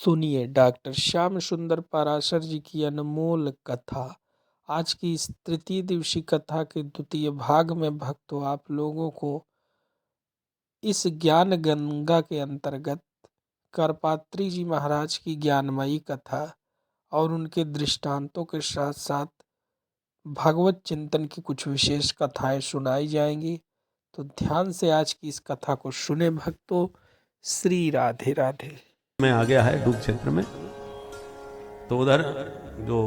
सुनिए डॉक्टर श्याम सुंदर पाराशर जी की अनमोल कथा। आज की इस तृतीय दिवसीय कथा के द्वितीय भाग में भक्तों आप लोगों को इस ज्ञान गंगा के अंतर्गत करपात्री जी महाराज की ज्ञानमयी कथा और उनके दृष्टांतों के साथ साथ भगवत चिंतन की कुछ विशेष कथाएं सुनाई जाएंगी। तो ध्यान से आज की इस कथा को सुने भक्तों। श्री राधे राधे। में आ गया है डूब क्षेत्र में, तो उधर जो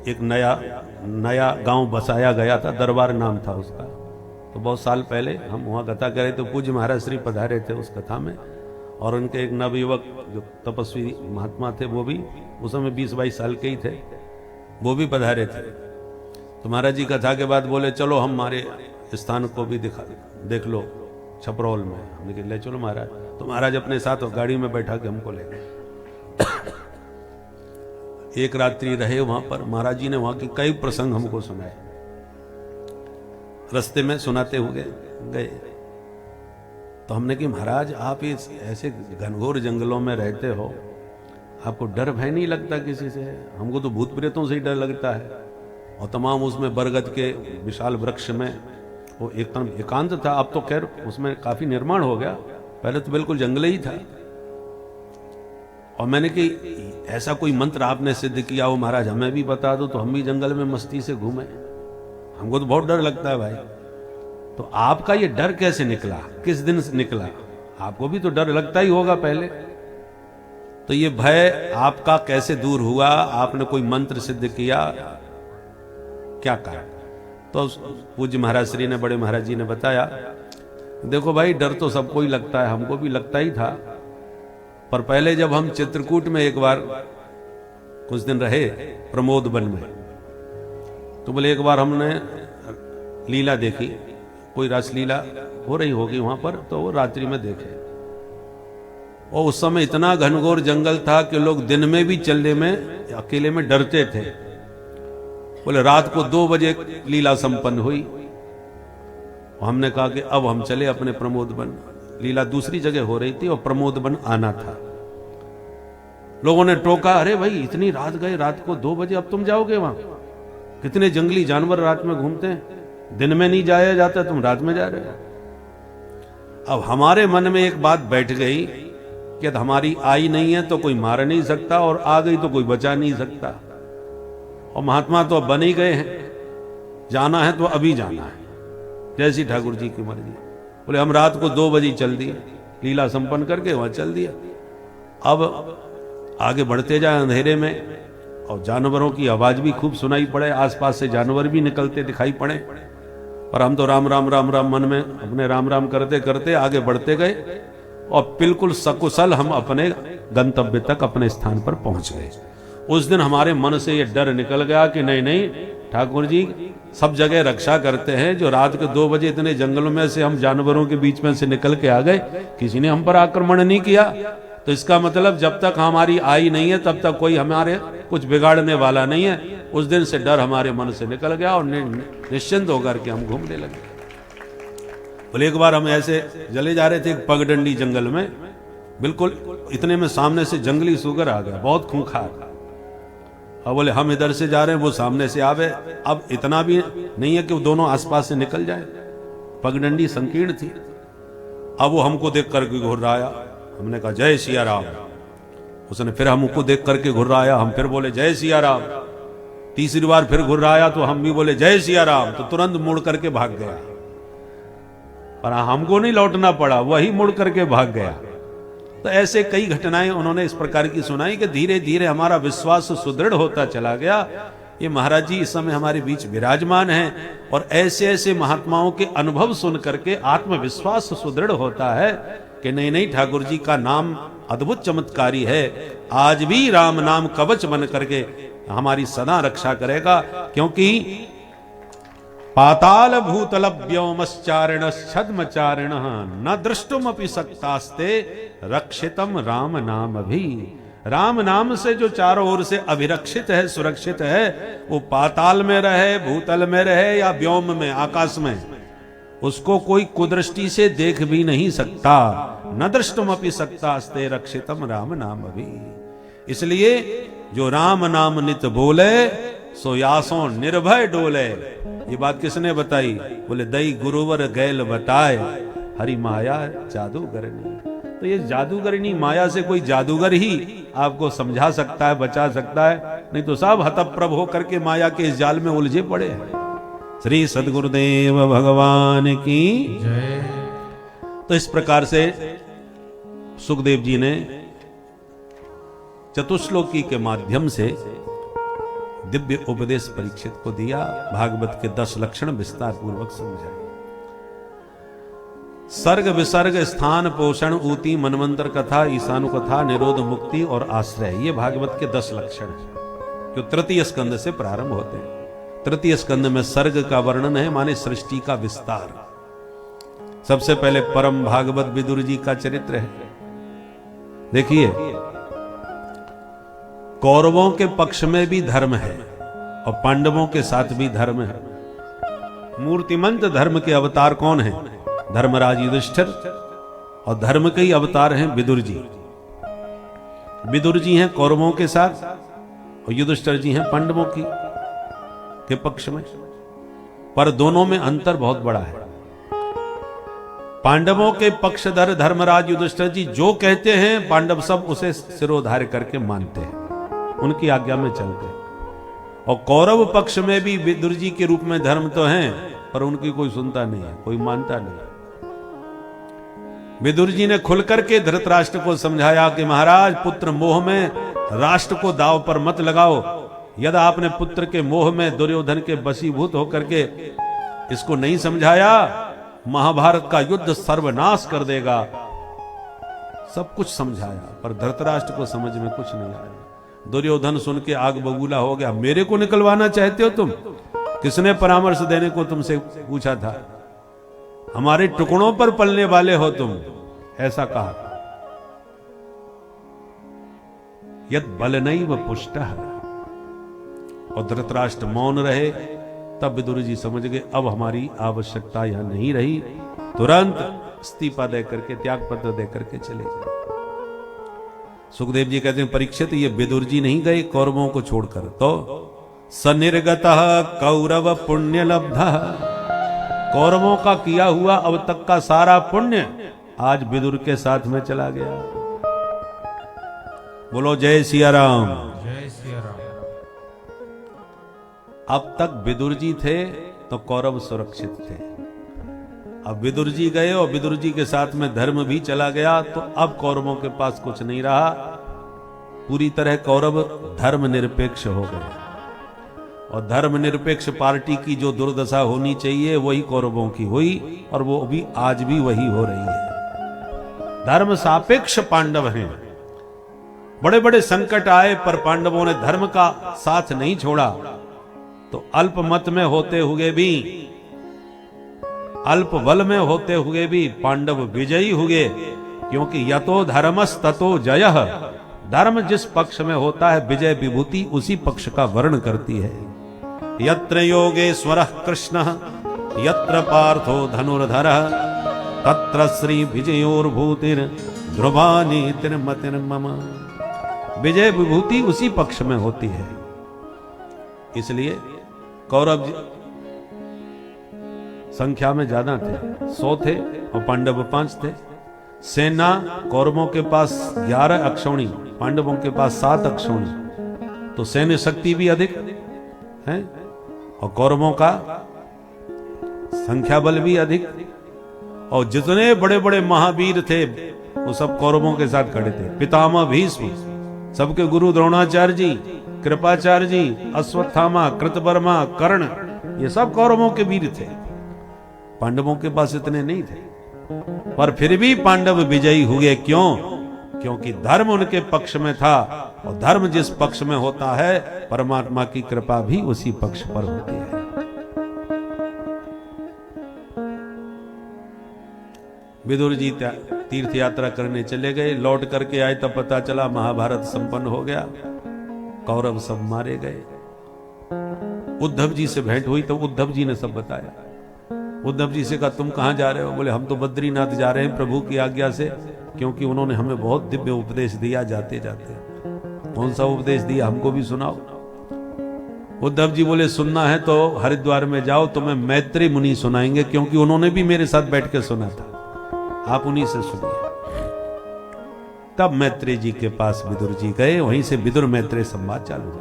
एक नया गांव बसाया गया था, दरबार नाम था उसका। तो बहुत साल पहले हम वहाँ कथा करे तो पूज्य महाराज श्री पधारे थे उस कथा में, और उनके एक नवयुवक जो तपस्वी महात्मा थे वो भी उस समय 20-22 साल के ही थे, वो भी पधारे थे। तो महाराज जी कथा के बाद बोले चलो हमारे स्थान को भी देख लो छपरौल में। हमने कहा ले चलो महाराज। तो महाराज अपने साथ गाड़ी में बैठा के हमको ले गए। एक रात्रि रहे वहां पर। महाराज जी ने वहां के कई प्रसंग हमको सुनाए, रास्ते में सुनाते हुए गए। तो हमने कि महाराज आप इस ऐसे घनघोर जंगलों में रहते हो, आपको डर भय नहीं लगता किसी से? हमको तो भूत प्रेतों से ही डर लगता है। और तमाम उसमें बरगद के विशाल वृक्ष में वो एकदम एकांत था। अब तो खैर उसमें काफी निर्माण हो गया, पहले तो बिल्कुल जंगल ही था। और मैंने कि ऐसा कोई मंत्र आपने सिद्ध किया हो महाराज, हमें भी बता दो तो हम भी जंगल में मस्ती से घूमें, हमको तो बहुत डर लगता है भाई। तो आपका ये डर कैसे निकला, किस दिन से निकला? आपको भी तो डर लगता ही होगा पहले। तो ये भय आपका कैसे दूर हुआ? आपने कोई मंत्र सिद्ध किया, क्या कहा? तो पूज्य महाराज श्री ने, बड़े महाराज जी ने बताया, देखो भाई डर तो सबको ही लगता है, हमको भी लगता ही था। पर पहले जब हम चित्रकूट में एक बार कुछ दिन रहे प्रमोद वन में, तो बोले एक बार हमने लीला देखी, कोई रास लीला हो रही होगी वहां पर, तो वो रात्रि में देखे। और उस समय इतना घनघोर जंगल था कि लोग दिन में भी चलने में अकेले में डरते थे। बोले रात को 2 बजे लीला संपन्न हुई। हमने कहा कि अब हम चले अपने प्रमोद वन। लीला दूसरी जगह हो रही थी और प्रमोद वन आना था। लोगों ने टोका, अरे भाई इतनी रात गए, रात को 2 बजे अब तुम जाओगे वहां? कितने जंगली जानवर रात में घूमते हैं, दिन में नहीं जाया जाता, तुम रात में जा रहे हो। अब हमारे मन में एक बात बैठ गई कि हमारी आई नहीं है तो कोई मार नहीं सकता, और आ गई तो कोई बचा नहीं सकता। और महात्मा तो अब बन ही गए हैं, जाना है तो अभी जाना है, जैसी ठाकुर जी की मर्जी। बोले हम रात को 2 बजे चल दिए, लीला संपन्न करके वहां चल दिया। अब आगे बढ़ते जाए अंधेरे में, और जानवरों की आवाज भी खूब सुनाई पड़े, आसपास से जानवर भी निकलते दिखाई पड़े। पर हम तो राम राम राम राम मन में अपने राम राम करते करते आगे बढ़ते गए, और बिल्कुल सकुशल हम अपने गंतव्य तक, अपने स्थान पर पहुंच गए। उस दिन हमारे मन से ये डर निकल गया कि नहीं नहीं, ठाकुर जी सब जगह रक्षा करते हैं। जो रात के 2 बजे इतने जंगलों में से हम जानवरों के बीच में से निकल के आ गए, किसी ने हम पर आक्रमण नहीं किया, तो इसका मतलब जब तक हमारी आई नहीं है तब तक कोई हमारे कुछ बिगाड़ने वाला नहीं है। उस दिन से डर हमारे मन से निकल गया और निश्चिंत होकर के हम घूमने लगे। बोले एक बार हम ऐसे चले जा रहे थे पगडंडी जंगल में, बिल्कुल इतने में सामने से जंगली सुगर आ गया, बहुत खूंखार। अब बोले हम इधर से जा रहे हैं, वो सामने से आवे। अब इतना भी नहीं है कि वो दोनों आसपास से निकल जाए, पगडंडी संकीर्ण थी। अब वो हमको देख करके घुर्राया। हमने कहा जय सिया राम। उसने फिर हमको देख करके घुर्राया, हम फिर बोले जय सिया राम। तीसरी बार फिर घुर्राया तो हम भी बोले जय सिया राम। तो तुरंत मुड़ करके भाग गया, पर हमको नहीं लौटना पड़ा, वही मुड़ करके भाग गया। तो ऐसे कई घटनाएं उन्होंने इस प्रकार की सुनाई कि धीरे धीरे हमारा विश्वास सुदृढ़ होता चला गया। ये महाराज जी इस समय हमारे बीच विराजमान हैं, और ऐसे ऐसे महात्माओं के अनुभव सुन करके आत्मविश्वास सुदृढ़ होता है कि नहीं नहीं, ठाकुर जी का नाम अद्भुत चमत्कारी है। आज भी राम नाम कवच बन करके हमारी सदा रक्षा करेगा, क्योंकि पाताल भूतल व्योमश्चारिण छद्मचारिण न दृष्टुमपि सक्तास्ते रक्षितम राम नाम भी। राम नाम से जो चारों ओर से अभिरक्षित है, सुरक्षित है, वो पाताल में रहे, भूतल में रहे या व्योम में, आकाश में, उसको कोई कुदृष्टि से देख भी नहीं सकता। न दृष्टुमपि सक्तास्ते रक्षितम राम नाम अभी। इसलिए जो राम नाम नित बोले सो यासों निर्भय डोले। ये बात किसने बताई? बोले दई गुरुवर गैल बताए हरि माया जादूगरनी। तो ये जादूगरनी माया से कोई जादूगर ही आपको समझा सकता है, बचा सकता है, नहीं तो सब हतप्रभ होकर के माया के इस जाल में उलझे पड़े हैं। श्री सद्गुरुदेव भगवान की जय। तो इस प्रकार से सुखदेव जी ने चतुश्लोकी के माध्यम से दिव्य उपदेश परीक्षित को दिया। भागवत के 10 लक्षण विस्तार पूर्वक समझाए। सर्ग विसर्ग स्थान पोषण ऊती मनवंतर कथा ईशानु कथा निरोध मुक्ति और आश्रय, ये भागवत के 10 लक्षण हैं जो तृतीय स्कंद से प्रारंभ होते हैं। तृतीय स्कंद में सर्ग का वर्णन है, माने सृष्टि का विस्तार। सबसे पहले परम भागवत विदुर जी का चरित्र है। देखिए, कौरवों के पक्ष में भी धर्म है और पांडवों के साथ भी धर्म है। मूर्तिमंत धर्म के अवतार कौन है? धर्मराज युधिष्ठिर। और धर्म के ही अवतार हैं विदुर जी। विदुर जी हैं कौरवों के साथ और युधिष्ठिर जी हैं पांडवों के पक्ष में। पर दोनों में अंतर बहुत बड़ा है। पांडवों के पक्षधर धर्मराज युधिष्ठिर जी जो कहते हैं पांडव सब उसे सिरोधार्य करके मानते हैं, उनकी आज्ञा में चलते हैं। और कौरव पक्ष में भी विदुर जी के रूप में धर्म तो हैं, पर उनकी कोई सुनता नहीं है, कोई मानता नहीं। विदुर जी ने खुलकर के धृतराष्ट्र को समझाया कि महाराज, पुत्र मोह में राष्ट्र को दांव पर मत लगाओ। यदि आपने पुत्र के मोह में दुर्योधन के वशीभूत होकर के इसको नहीं समझाया, महाभारत का युद्ध सर्वनाश कर देगा। सब कुछ समझाया, पर धृतराष्ट्र को समझ में कुछ नहीं आया। दुर्योधन सुन के आग बबूला हो गया। मेरे को निकलवाना चाहते हो तुम? किसने परामर्श देने को तुमसे पूछा था? हमारे टुकड़ों पर पलने वाले हो तुम, ऐसा कहा। यद बलनैव पुष्टः। और धृतराष्ट्र मौन रहे। तब विदुर जी समझ गए अब हमारी आवश्यकता यहां नहीं रही। तुरंत इस्तीफा देकर के, त्याग पत्र देकर के चले गए। सुखदेव जी कहते हैं, परीक्षित, ये विदुर जी नहीं गए कौरवों को छोड़कर, तो सनिर्गतः कौरव पुण्य लब्धः। कौरवों का किया हुआ अब तक का सारा पुण्य आज विदुर के साथ में चला गया। बोलो जय सिया राम। जय सिया राम। अब तक विदुर जी थे तो कौरव सुरक्षित थे। अब विदुर जी गए और विदुर जी के साथ में धर्म भी चला गया, तो अब कौरवों के पास कुछ नहीं रहा। पूरी तरह कौरव धर्म निरपेक्ष हो गए। और धर्म निरपेक्ष पार्टी की जो दुर्दशा होनी चाहिए वही कौरवों की हुई, और वो भी आज भी वही हो रही है। धर्म सापेक्ष पांडव हैं। बड़े बड़े संकट आए पर पांडवों ने धर्म का साथ नहीं छोड़ा। तो अल्प मत में होते हुए भी, अल्प बल में होते हुए भी पांडव विजयी हुए। क्योंकि यतो धर्मस् ततो जयः। धर्म जिस पक्ष में होता है विजय विभूति उसी पक्ष का वर्ण करती है। यत्र योगेश्वरः कृष्णः यत्र पार्थो धनुर्धरः तत्र श्री विजयोर्भूतिर् ध्रुवा नीतिर्मतिर्मम। विजय विभूति उसी पक्ष में होती है। इसलिए कौरव संख्या में ज्यादा थे, 100 थे और पांडव 5 थे। सेना कौरवों के पास 11 अक्षौणी, पांडवों के पास 7 अक्षौणी। तो सैन्य शक्ति भी अधिक है और कौरवों का संख्या बल भी अधिक। और जितने बड़े बड़े महावीर थे वो सब कौरवों के साथ खड़े थे। पितामह भीष्म, सबके गुरु द्रोणाचार्य जी, कृपाचार्य जी, अश्वत्थामा, कृतवर्मा, कर्ण, ये सब कौरवों के वीर थे। पांडवों के पास इतने नहीं थे, पर फिर भी पांडव विजयी हुए। क्यों? क्योंकि धर्म उनके पक्ष में था, और धर्म जिस पक्ष में होता है परमात्मा की कृपा भी उसी पक्ष पर होती है। विदुर जी तीर्थ यात्रा करने चले गए, लौट करके आए तब पता चला महाभारत संपन्न हो गया, कौरव सब मारे गए। उद्धव जी से भेंट हुई तो उद्धव जी ने सब बताया। उद्धव जी से कहा तुम कहां जा रहे हो? बोले हम तो बद्रीनाथ जा रहे हैं प्रभु की आज्ञा से, क्योंकि उन्होंने हमें बहुत दिव्य उपदेश दिया जाते जाते। कौन सा उपदेश दिया हमको भी सुनाओ। उद्धव जी बोले सुनना है तो हरिद्वार में जाओ, तुम्हें मैत्री मुनि सुनाएंगे, क्योंकि उन्होंने भी मेरे साथ बैठ के सुना था, आप उन्हीं से सुनिए। तब मैत्री जी के पास विदुर जी गए, वहीं से विदुर मैत्री संवाद चालू हुआ।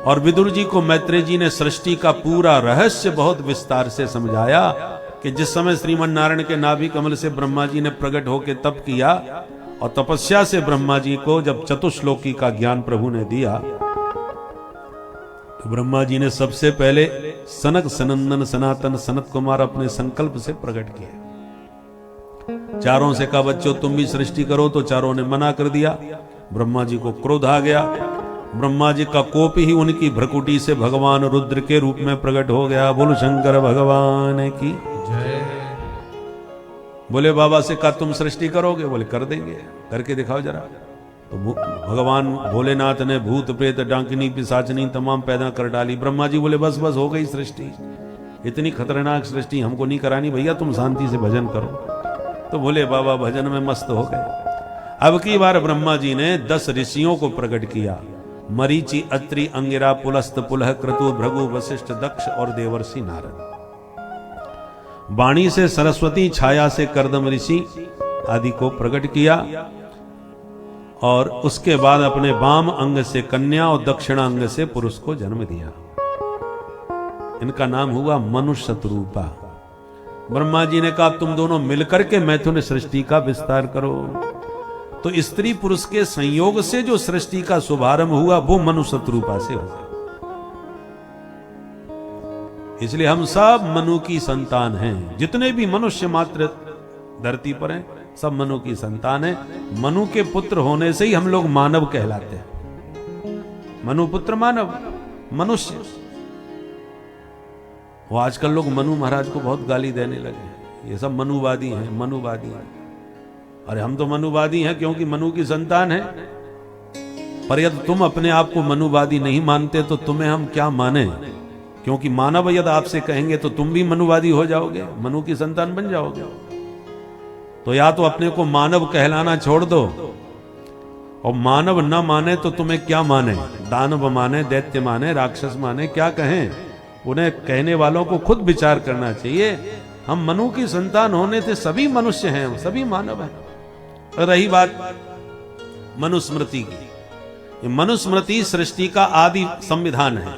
और विदुर जी को मैत्री जी ने सृष्टि का पूरा रहस्य बहुत विस्तार से समझाया कि जिस समय श्रीमन नारायण के नाभि कमल से ब्रह्मा जी ने प्रकट होकर तप किया, और तपस्या से ब्रह्मा जी को जब चतुश्लोकी का ज्ञान प्रभु ने दिया, तो ब्रह्मा जी ने सबसे पहले सनक सनंदन सनातन सनत कुमार अपने संकल्प से प्रकट किए। चारों से कहा बच्चों तुम भी सृष्टि करो, तो चारों ने मना कर दिया। ब्रह्मा जी को क्रोध आ गया। ब्रह्मा जी का कोप ही उनकी भ्रकुटी से भगवान रुद्र के रूप में प्रकट हो गया। बोलो शंकर भगवान की जय। बोले बाबा से कहा तुम सृष्टि करोगे? बोले कर देंगे, करके दिखाओ जरा। तो भगवान भोलेनाथ ने भूत प्रेत डांकिनी पिशाचनी तमाम पैदा कर डाली। ब्रह्मा जी बोले बस बस हो गई सृष्टि, इतनी खतरनाक सृष्टि हमको नहीं करानी भैया, तुम शांति से भजन करो। तो बोले बाबा भजन में मस्त हो गए। अब की बार ब्रह्मा जी ने 10 ऋषियों को प्रकट किया, मरीचि अत्रि अंगिरा पुलस्त पुलह क्रतु भृगु वशिष्ठ दक्ष और देवर्षि नारद। वाणी से सरस्वती, छाया से कर्दम ऋषि आदि को प्रकट किया, और उसके बाद अपने वाम अंग से कन्या और दक्षिण अंग से पुरुष को जन्म दिया। इनका नाम हुआ मनुष्य शतरूपा। ब्रह्मा जी ने कहा तुम दोनों मिलकर के मैथुन सृष्टि का विस्तार करो। तो स्त्री पुरुष के संयोग से जो सृष्टि का शुभारंभ हुआ वो मनुष्य शतरूपा से हुआ। इसलिए हम सब मनु की संतान हैं। जितने भी मनुष्य मात्र धरती पर हैं सब मनु की संतान है। मनु के पुत्र होने से ही हम लोग मानव कहलाते हैं। मनु पुत्र मानव, मनुष्य। वो आजकल लोग मनु महाराज को बहुत गाली देने लगे, ये सब मनुवादी हैं, मनुवादी हैं। अरे हम तो मनुवादी हैं क्योंकि मनु की संतान है। पर यदि तुम अपने आप को मनुवादी नहीं मानते तो तुम्हें हम क्या माने? क्योंकि मानव यदि आपसे कहेंगे तो तुम भी मनुवादी हो जाओगे, मनु की संतान बन जाओगे। तो या तो अपने को मानव कहलाना छोड़ दो, और मानव न माने तो तुम्हें क्या माने? दानव माने, दैत्य माने, राक्षस माने, क्या कहें? उन्हें कहने वालों को खुद विचार करना चाहिए। हम मनु की संतान होने से सभी मनुष्य हैं, सभी मानव हैं। रही बात मनुस्मृति की, मनुस्मृति सृष्टि का आदि संविधान है।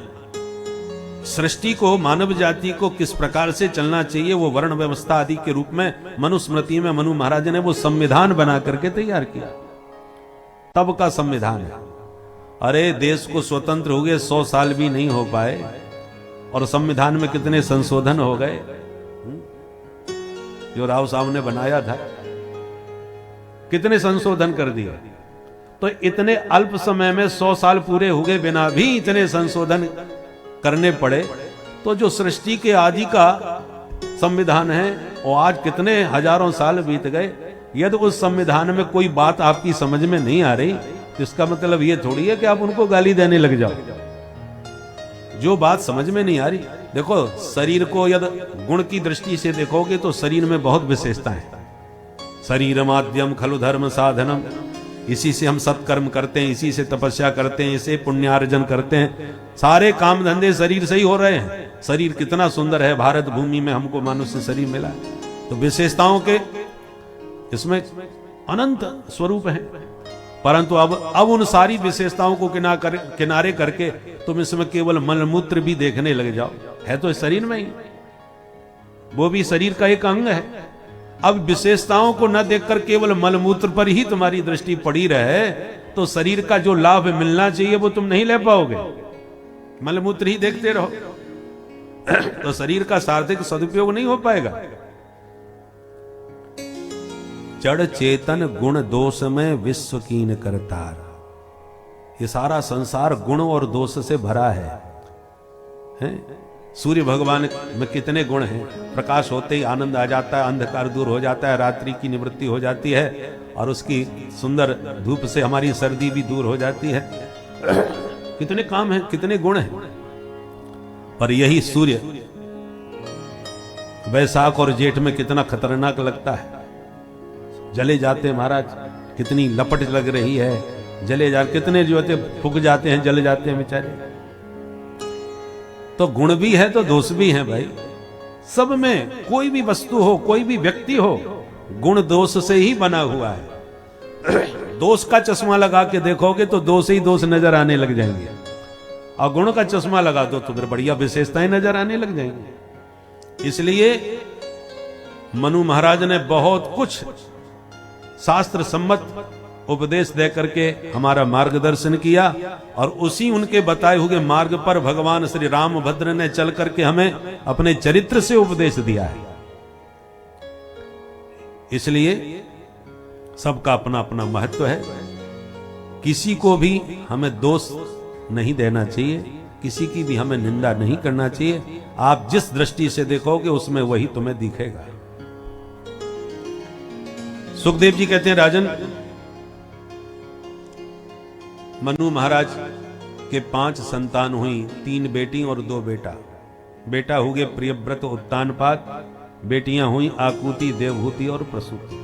सृष्टि को, मानव जाति को किस प्रकार से चलना चाहिए वो वर्ण व्यवस्था आदि के रूप में मनुस्मृति में मनु महाराज ने वो संविधान बना करके तैयार किया। तब का संविधान है। अरे देश को स्वतंत्र हो गए 100 साल भी नहीं हो पाए, और संविधान में कितने संशोधन हो गए जो राव साहब ने बनाया था, कितने संशोधन कर दिए। तो इतने अल्प समय में 100 साल पूरे हुए बिना भी इतने संशोधन करने पड़े। तो जो सृष्टि के आदि का संविधान है और आज कितने हजारों साल बीत गए, यदि उस संविधान में कोई बात आपकी समझ में नहीं आ रही तो इसका मतलब ये थोड़ी है कि आप उनको गाली देने लग जाओ। जो बात समझ में नहीं आ रही, देखो शरीर को यदि गुण की दृष्टि से देखोगे तो शरीर में बहुत विशेषताएं। शरीर माध्यम खलु धर्म साधनम, इसी से हम सत्कर्म करते हैं, इसी से तपस्या करते हैं, इसे पुण्यार्जन करते हैं। सारे काम धंधे शरीर से ही हो रहे हैं। शरीर कितना सुंदर है, भारत भूमि में हमको मनुष्य शरीर मिला। तो विशेषताओं के इसमें अनंत स्वरूप है, परंतु अब उन सारी विशेषताओं को किनारे करके तुम इसमें केवल मलमूत्र भी देखने लग जाओ। है तो शरीर में ही, वो भी शरीर का एक अंग है। अब विशेषताओं को न देखकर केवल मलमूत्र पर ही तुम्हारी दृष्टि पड़ी रहे तो शरीर का जो लाभ मिलना चाहिए वो तुम नहीं ले पाओगे। मलमूत्र ही देखते रहो तो शरीर का सार्थक सदुपयोग नहीं हो पाएगा। जड़ चेतन गुण दोष में विश्व कीन करतार, ये सारा संसार गुण और दोष से भरा है? सूर्य भगवान में कितने गुण हैं। प्रकाश होते ही आनंद आ जाता है, अंधकार दूर हो जाता है, रात्रि की निवृत्ति हो जाती है, और उसकी सुंदर धूप से हमारी सर्दी भी दूर हो जाती है। कितने काम हैं, कितने गुण हैं। पर यही सूर्य वैशाख और जेठ में कितना खतरनाक लगता है, जले जाते हैं महाराज, कितनी लपट लग रही है, जले जा, कितने जो होते फूक जाते हैं, जल जाते हैं बेचारे। तो गुण भी है तो दोष भी है भाई, सब में कोई भी वस्तु हो, कोई भी व्यक्ति हो, गुण दोष से ही बना हुआ है। दोष का चश्मा लगा के देखोगे तो दोष ही दोष नजर आने लग जाएंगे, और गुण का चश्मा लगा दो तो फिर बढ़िया विशेषताएं नजर आने लग जाएंगी। इसलिए मनु महाराज ने बहुत कुछ शास्त्र सम्मत उपदेश दे करके हमारा मार्गदर्शन किया, और उसी उनके बताए हुए मार्ग पर भगवान श्री रामभद्र ने चल करके हमें अपने चरित्र से उपदेश दिया है। इसलिए सबका अपना अपना महत्व है, किसी को भी हमें दोष नहीं देना चाहिए, किसी की भी हमें निंदा नहीं करना चाहिए। आप जिस दृष्टि से देखोगे उसमें वही तुम्हें दिखेगा। सुखदेव जी कहते हैं, राजन, मनु महाराज के 5 संतान हुई, 3 बेटी और 2 बेटा। बेटा हुए प्रियव्रत उत्तानपाद, बेटियां हुई आकुति, देवहूति और प्रसूति।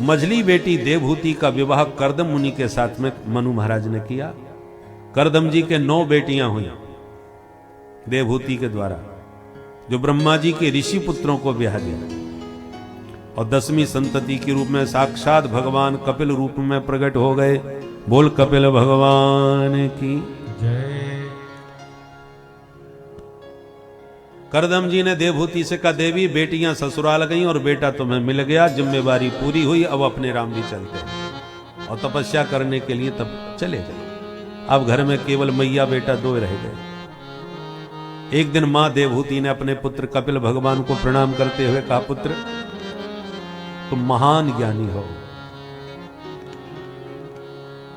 मझली बेटी देवहूति का विवाह कर्दम मुनि के साथ में मनु महाराज ने किया। कर्दम जी के 9 बेटियां हुई देवहूति के द्वारा, जो ब्रह्मा जी के ऋषि पुत्रों को ब्याह दिया, और 10वीं संतति के रूप में साक्षात भगवान कपिल रूप में प्रकट हो गए। बोल कपिल भगवान की जय। करदम जी ने देवहूति से कहा, देवी बेटियां ससुराल गईं और बेटा तुम्हें मिल गया, जिम्मेवारी पूरी हुई, अब अपने राम जी चलते हैं, और तपस्या करने के लिए तब चले गए। अब घर में केवल मैया बेटा 2 रह गए। एक दिन मां देवहूति ने अपने पुत्र कपिल भगवान को प्रणाम करते हुए कहा, पुत्र तुम महान ज्ञानी हो,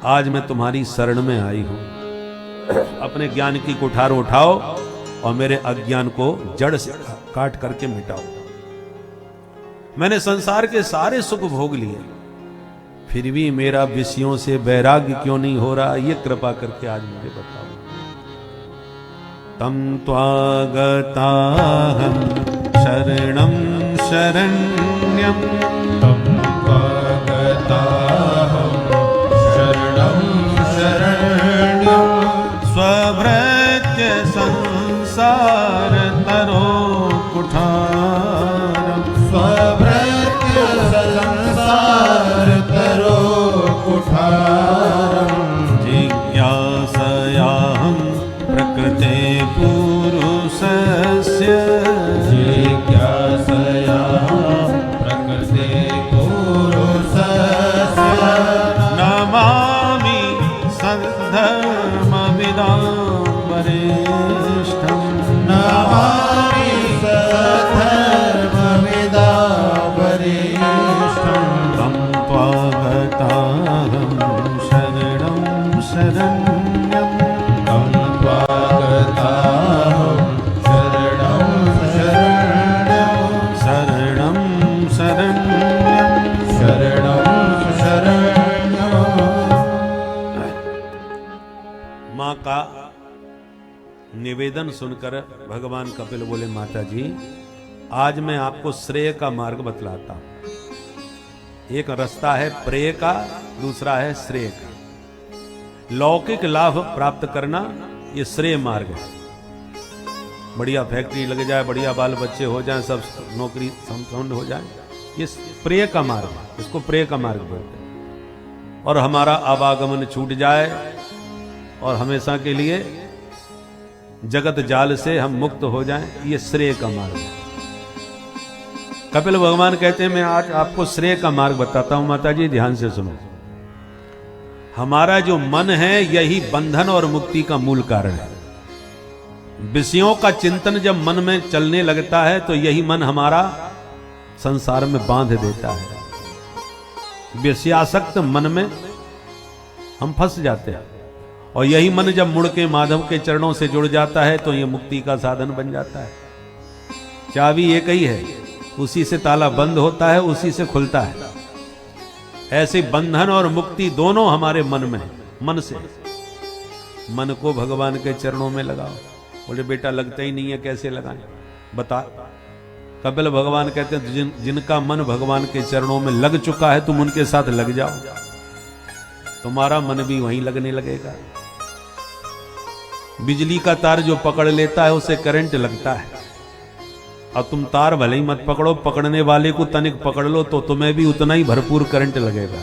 आज मैं तुम्हारी शरण में आई हूं, अपने ज्ञान की कुठार उठाओ और मेरे अज्ञान को जड़ से काट करके मिटाओ। मैंने संसार के सारे सुख भोग लिए, फिर भी मेरा विषयों से वैराग्य क्यों नहीं हो रहा, ये कृपा करके आज मुझे बताओ। तम त्वागताहं शरणं शरण्यं, तम त्वागताहं शरणं शरण्यं, स्वभृत्य संसार तरो कुठारं, स्वभृत्य संसार तरो कुठारं, जिज्ञासयाहं प्रकृते पुरुषस्य, जिज्ञासयाहं प्रकृते पुरुषस्य, नमामि सद्धर्मविदां वरिष्ठं, नमामि सद्धर्मविदां वरिष्ठं, तं त्वागताहं शरणं शरण्यं, तं त्वागताहं शरणं शरण्यं, शरणं शरण्यं, शरणं शरण्यं। मां का निवेदन सुनकर भगवान कपिल बोले, माता जी आज मैं आपको श्रेय का मार्ग बतलाता हूं। एक रास्ता है प्रेय का, दूसरा है श्रेय का। लौकिक लाभ प्राप्त करना ये श्रेय मार्ग है। बढ़िया फैक्ट्री लग जाए, बढ़िया बाल बच्चे हो जाएं, सब नौकरी संपन्न हो जाए, ये प्रेय का मार्ग है, इसको प्रेय का मार्ग बोलते हैं। और हमारा आवागमन छूट जाए और हमेशा के लिए जगत जाल से हम मुक्त हो जाएं, ये श्रेय का मार्ग है। कपिल भगवान कहते हैं, मैं आज आपको श्रेय का मार्ग बताता हूं। माता जी ध्यान से सुनो, हमारा जो मन है यही बंधन और मुक्ति का मूल कारण है। विषयों का चिंतन जब मन में चलने लगता है तो यही मन हमारा संसार में बांध देता है। विषयासक्त मन में हम फंस जाते हैं, और यही मन जब मुड़ के माधव के चरणों से जुड़ जाता है तो यह मुक्ति का साधन बन जाता है। चाबी एक ही है, उसी से ताला बंद होता है, उसी से खुलता है। ऐसे बंधन और मुक्ति दोनों हमारे मन में है। मन से मन को भगवान के चरणों में लगाओ, बोले बेटा लगता ही नहीं है, कैसे लगाएं बता। कपिल भगवान कहते हैं जिनका मन भगवान के चरणों में लग चुका है तुम उनके साथ लग जाओ, तुम्हारा मन भी वहीं लगने लगेगा। बिजली का तार जो पकड़ लेता है उसे करंट लगता है, और तुम तार भले ही मत पकड़ो, पकड़ने वाले को तनिक पकड़ लो तो तुम्हें भी उतना ही भरपूर करंट लगेगा।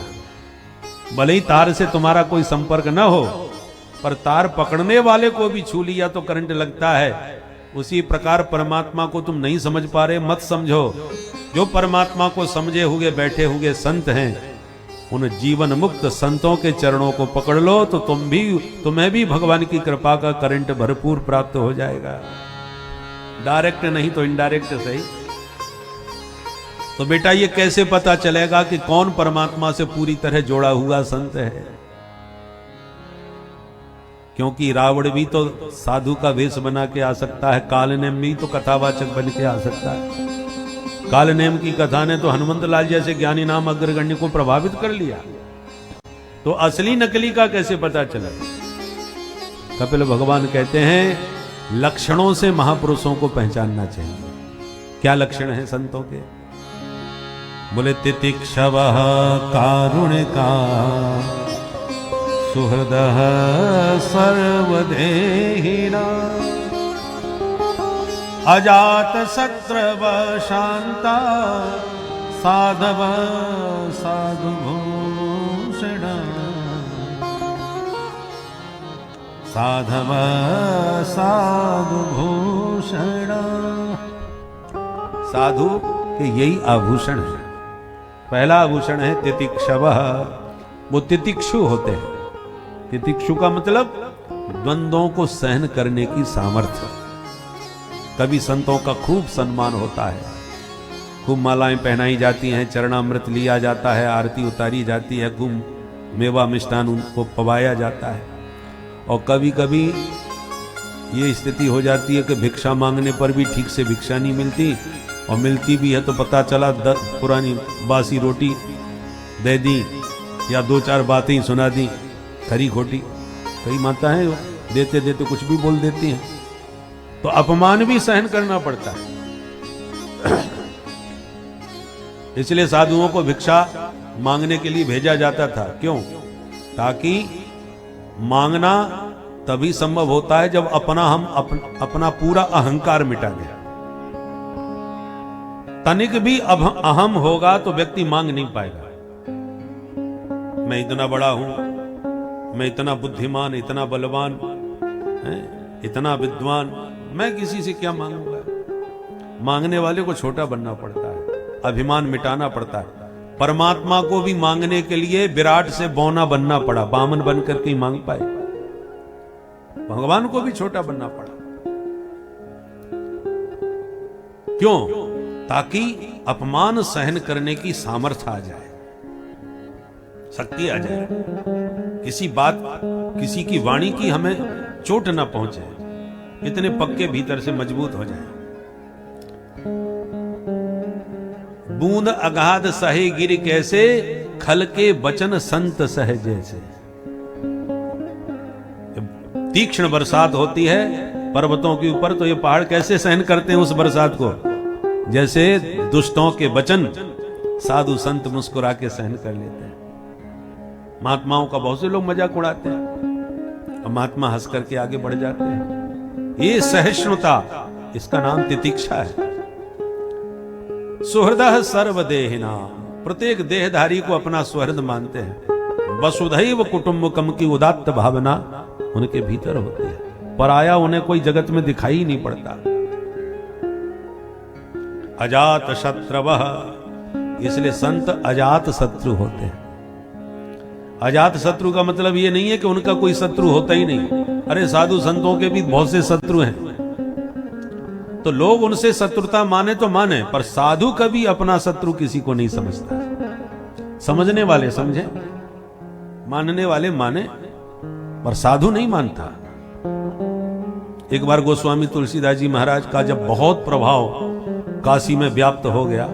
भले ही तार से तुम्हारा कोई संपर्क न हो, पर तार पकड़ने वाले को भी छू लिया तो करंट लगता है। उसी प्रकार परमात्मा को तुम नहीं समझ पा रहे, मत समझो। जो परमात्मा को समझे हुए बैठे हुए संत हैं, उन जीवन मुक्त संतों के चरणों को पकड़ लो तो तुम्हें भी भगवान की कृपा का करंट भरपूर प्राप्त हो जाएगा। डायरेक्ट नहीं तो इनडायरेक्ट सही। तो बेटा ये कैसे पता चलेगा कि कौन परमात्मा से पूरी तरह जोड़ा हुआ संत है? क्योंकि रावण भी तो साधु का वेश बना के आ सकता है, कालनेम भी तो कथावाचक बन के आ सकता है। कालनेम की कथा ने तो हनुमंत लाल जैसे ज्ञानी नाम अग्रगण्य को प्रभावित कर लिया, तो असली नकली का कैसे पता चला? कपिल भगवान कहते हैं लक्षणों से महापुरुषों को पहचानना चाहिए। क्या लक्षण है संतों के? बोले तितिक्षवः कारुणिका सुहृदः सर्वदेहिना अजात शत्रव शांता साधव साधुभूषण साधव साधुभूषण। साधु के यही आभूषण है। पहला आभूषण है तितिक्षवः, वो तितिक्षु होते हैं। तितिक्षु का मतलब द्वंद्वों को सहन करने की सामर्थ्य। कभी संतों का खूब सम्मान होता है, खूब मालाएं पहनाई जाती हैं, चरणामृत लिया जाता है, आरती उतारी जाती है, खूब मेवा मिष्ठान उनको पवाया जाता है। और कभी कभी ये स्थिति हो जाती है कि भिक्षा मांगने पर भी ठीक से भिक्षा नहीं मिलती, और मिलती भी है तो पता चला पुरानी बासी रोटी दे दी या दो चार बातें ही सुना दी खरी खोटी। कई माताएं देते देते कुछ भी बोल देती हैं, तो अपमान भी सहन करना पड़ता है। इसलिए साधुओं को भिक्षा मांगने के लिए भेजा जाता था। क्यों? ताकि मांगना तभी संभव होता है जब अपना पूरा अहंकार मिटा दे। तनिक भी अहम होगा तो व्यक्ति मांग नहीं पाएगा। मैं इतना बड़ा हूं, मैं इतना बुद्धिमान, इतना बलवान, इतना विद्वान, मैं किसी से क्या मांगूंगा? मांगने वाले को छोटा बनना पड़ता है, अभिमान मिटाना पड़ता है। परमात्मा को भी मांगने के लिए विराट से बौना बनना पड़ा, बामन बनकर के ही मांग पाए। भगवान को भी छोटा बनना पड़ा। क्यों? ताकि अपमान सहन करने की सामर्थ्य आ जाए, शक्ति आ जाए, किसी बात, किसी की वाणी की हमें चोट ना पहुंचे, इतने पक्के भीतर से मजबूत हो जाए। बूंद अगाध सहे गिर कैसे, खल के बचन संत सह जैसे। तीक्ष्ण बरसात होती है पर्वतों के ऊपर, तो ये पहाड़ कैसे सहन करते हैं उस बरसात को? जैसे दुष्टों के वचन साधु संत मुस्कुरा के सहन कर लेते हैं। महात्माओं का बहुत से लोग मजाक उड़ाते हैं और महात्मा हंस करके आगे बढ़ जाते हैं। ये सहिष्णुता, इसका नाम तितिक्षा है। सुहृदः सर्वदेहिना, प्रत्येक देहधारी को अपना सुहृद मानते हैं। वसुधैव कुटुंबकम की उदात्त भावना उनके भीतर होती है। पराया उन्हें कोई जगत में दिखाई ही नहीं पड़ता। अजात शत्रवः, इसलिए संत अजात शत्रु होते हैं। अजात शत्रु का मतलब ये नहीं है कि उनका कोई शत्रु होता ही नहीं। अरे साधु संतों के भी बहुत से शत्रु हैं, तो लोग उनसे शत्रुता माने तो माने, पर साधु कभी अपना शत्रु किसी को नहीं समझता। समझने वाले समझे, मानने वाले माने, पर साधु नहीं मानता। एक बार गोस्वामी तुलसीदास जी महाराज का जब बहुत प्रभाव काशी में व्याप्त हो गया,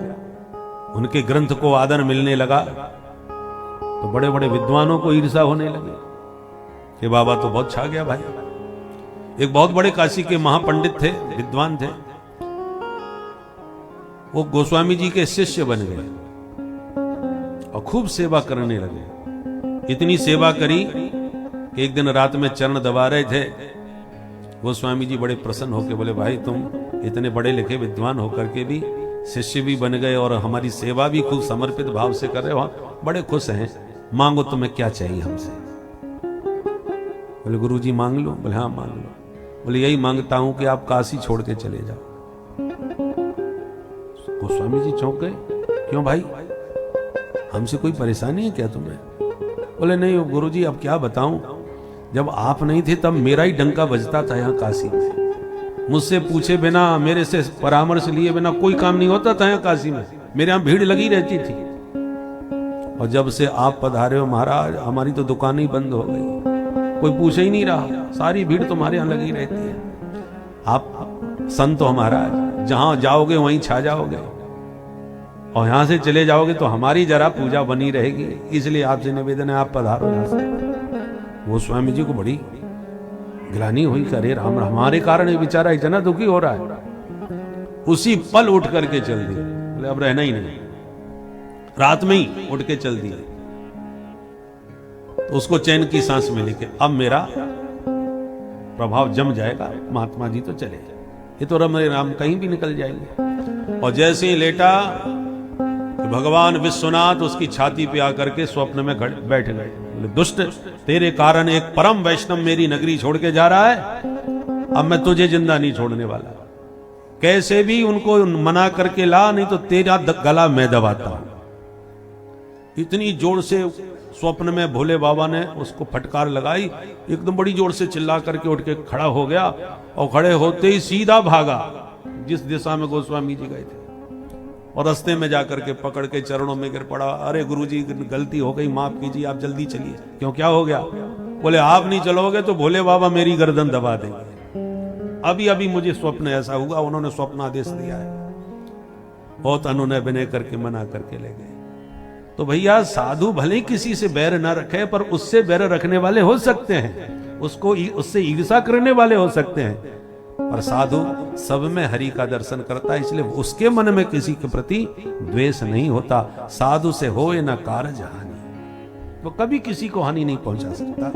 उनके ग्रंथ को आदर मिलने लगा, तो बड़े बड़े विद्वानों को ईर्षा होने लगी कि बाबा तो बहुत छा गया भाई, एक बहुत बड़े काशी के महापंडित थे, विद्वान थे। वो गोस्वामी जी के शिष्य बन गए और खूब सेवा करने लगे। इतनी सेवा करी कि एक दिन रात में चरण दबा रहे थे। गोस्वामी जी बड़े प्रसन्न होकर बोले, भाई तुम इतने बड़े लिखे विद्वान होकर के भी शिष्य भी बन गए और हमारी सेवा भी खूब समर्पित भाव से कर रहे हो, बड़े खुश हैं। मांगो तुम्हें क्या चाहिए हमसे। बोले गुरु जी मांग लो। बोले हाँ मांग लो। बोले यही मांगता हूं कि आप काशी छोड़ के चले जाओ। गोस्वामी जी चौंक गए, क्यों भाई, हमसे कोई परेशानी है क्या तुम्हें? बोले नहीं गुरु जी, अब क्या बताऊं, जब आप नहीं थे तब मेरा ही डंका बजता था यहाँ काशी में। मुझसे पूछे बिना, मेरे से परामर्श लिए बिना कोई काम नहीं होता था यहाँ काशी में। मेरे यहाँ भीड़ लगी रहती थी। और जब से आप पधारे हो महाराज, हमारी तो दुकान ही बंद हो गई, कोई पूछे ही नहीं रहा। सारी भीड़ तुम्हारे यहाँ लगी रहती है। आप संत हो महाराज, जहां जाओगे वहीं छा जाओगे, और यहां से चले जाओगे तो हमारी जरा पूजा बनी रहेगी। इसलिए आपसे निवेदन है आप पधारो यहां से। वो स्वामी जी को बड़ी गिलानी हुई, करे राम हमारे कारण ये बेचारा इतना दुखी हो रहा है। उसी पल उठ करके चल दिए। बोले अब रहना ही नहीं। रात में ही उठ के चल दिए। तो उसको चैन की सांस मिली कि अब मेरा प्रभाव जम जाएगा, महात्मा जी तो चले जाए, ये तो राम कहीं भी निकल जाएंगे। और जैसे ही लेटा, भगवान विश्वनाथ उसकी छाती पे आकर के स्वप्न में बैठ गए। बोले दुष्ट, तेरे कारण एक परम वैष्णव मेरी नगरी छोड़ के जा रहा है, अब मैं तुझे जिंदा नहीं छोड़ने वाला। कैसे भी उनको मना करके ला, नहीं तो तेरा गला मैं दबाता हूं। इतनी जोर से स्वप्न में भोले बाबा ने उसको फटकार लगाई। एकदम बड़ी जोर से चिल्ला करके उठ के खड़ा हो गया, और खड़े होते ही सीधा भागा जिस दिशा में गोस्वामी जी गए थे। और रास्ते में जाकर के पकड़ के चरणों में गिर पड़ा। अरे गुरुजी गलती हो गई, माफ कीजिए, आप जल्दी चलिए। क्यों, क्या हो गया? बोले आप नहीं चलोगे तो भोले बाबा मेरी गर्दन दबा देंगे। अभी अभी मुझे स्वप्न ऐसा हुआ, उन्होंने स्वप्न आदेश दिया है। बहुत अनुनय विनय करके मना करके ले गए। तो भैया साधु भले ही किसी से बैर ना रखे, पर उससे बैर रखने वाले हो सकते हैं, उसको उससे ईर्षा करने वाले हो सकते हैं, पर साधु सब में हरि का दर्शन करता है, इसलिए उसके मन में किसी के प्रति द्वेष नहीं होता। साधु से होए ना कारज हानि, वो कभी किसी को हानि नहीं पहुंचा सकता।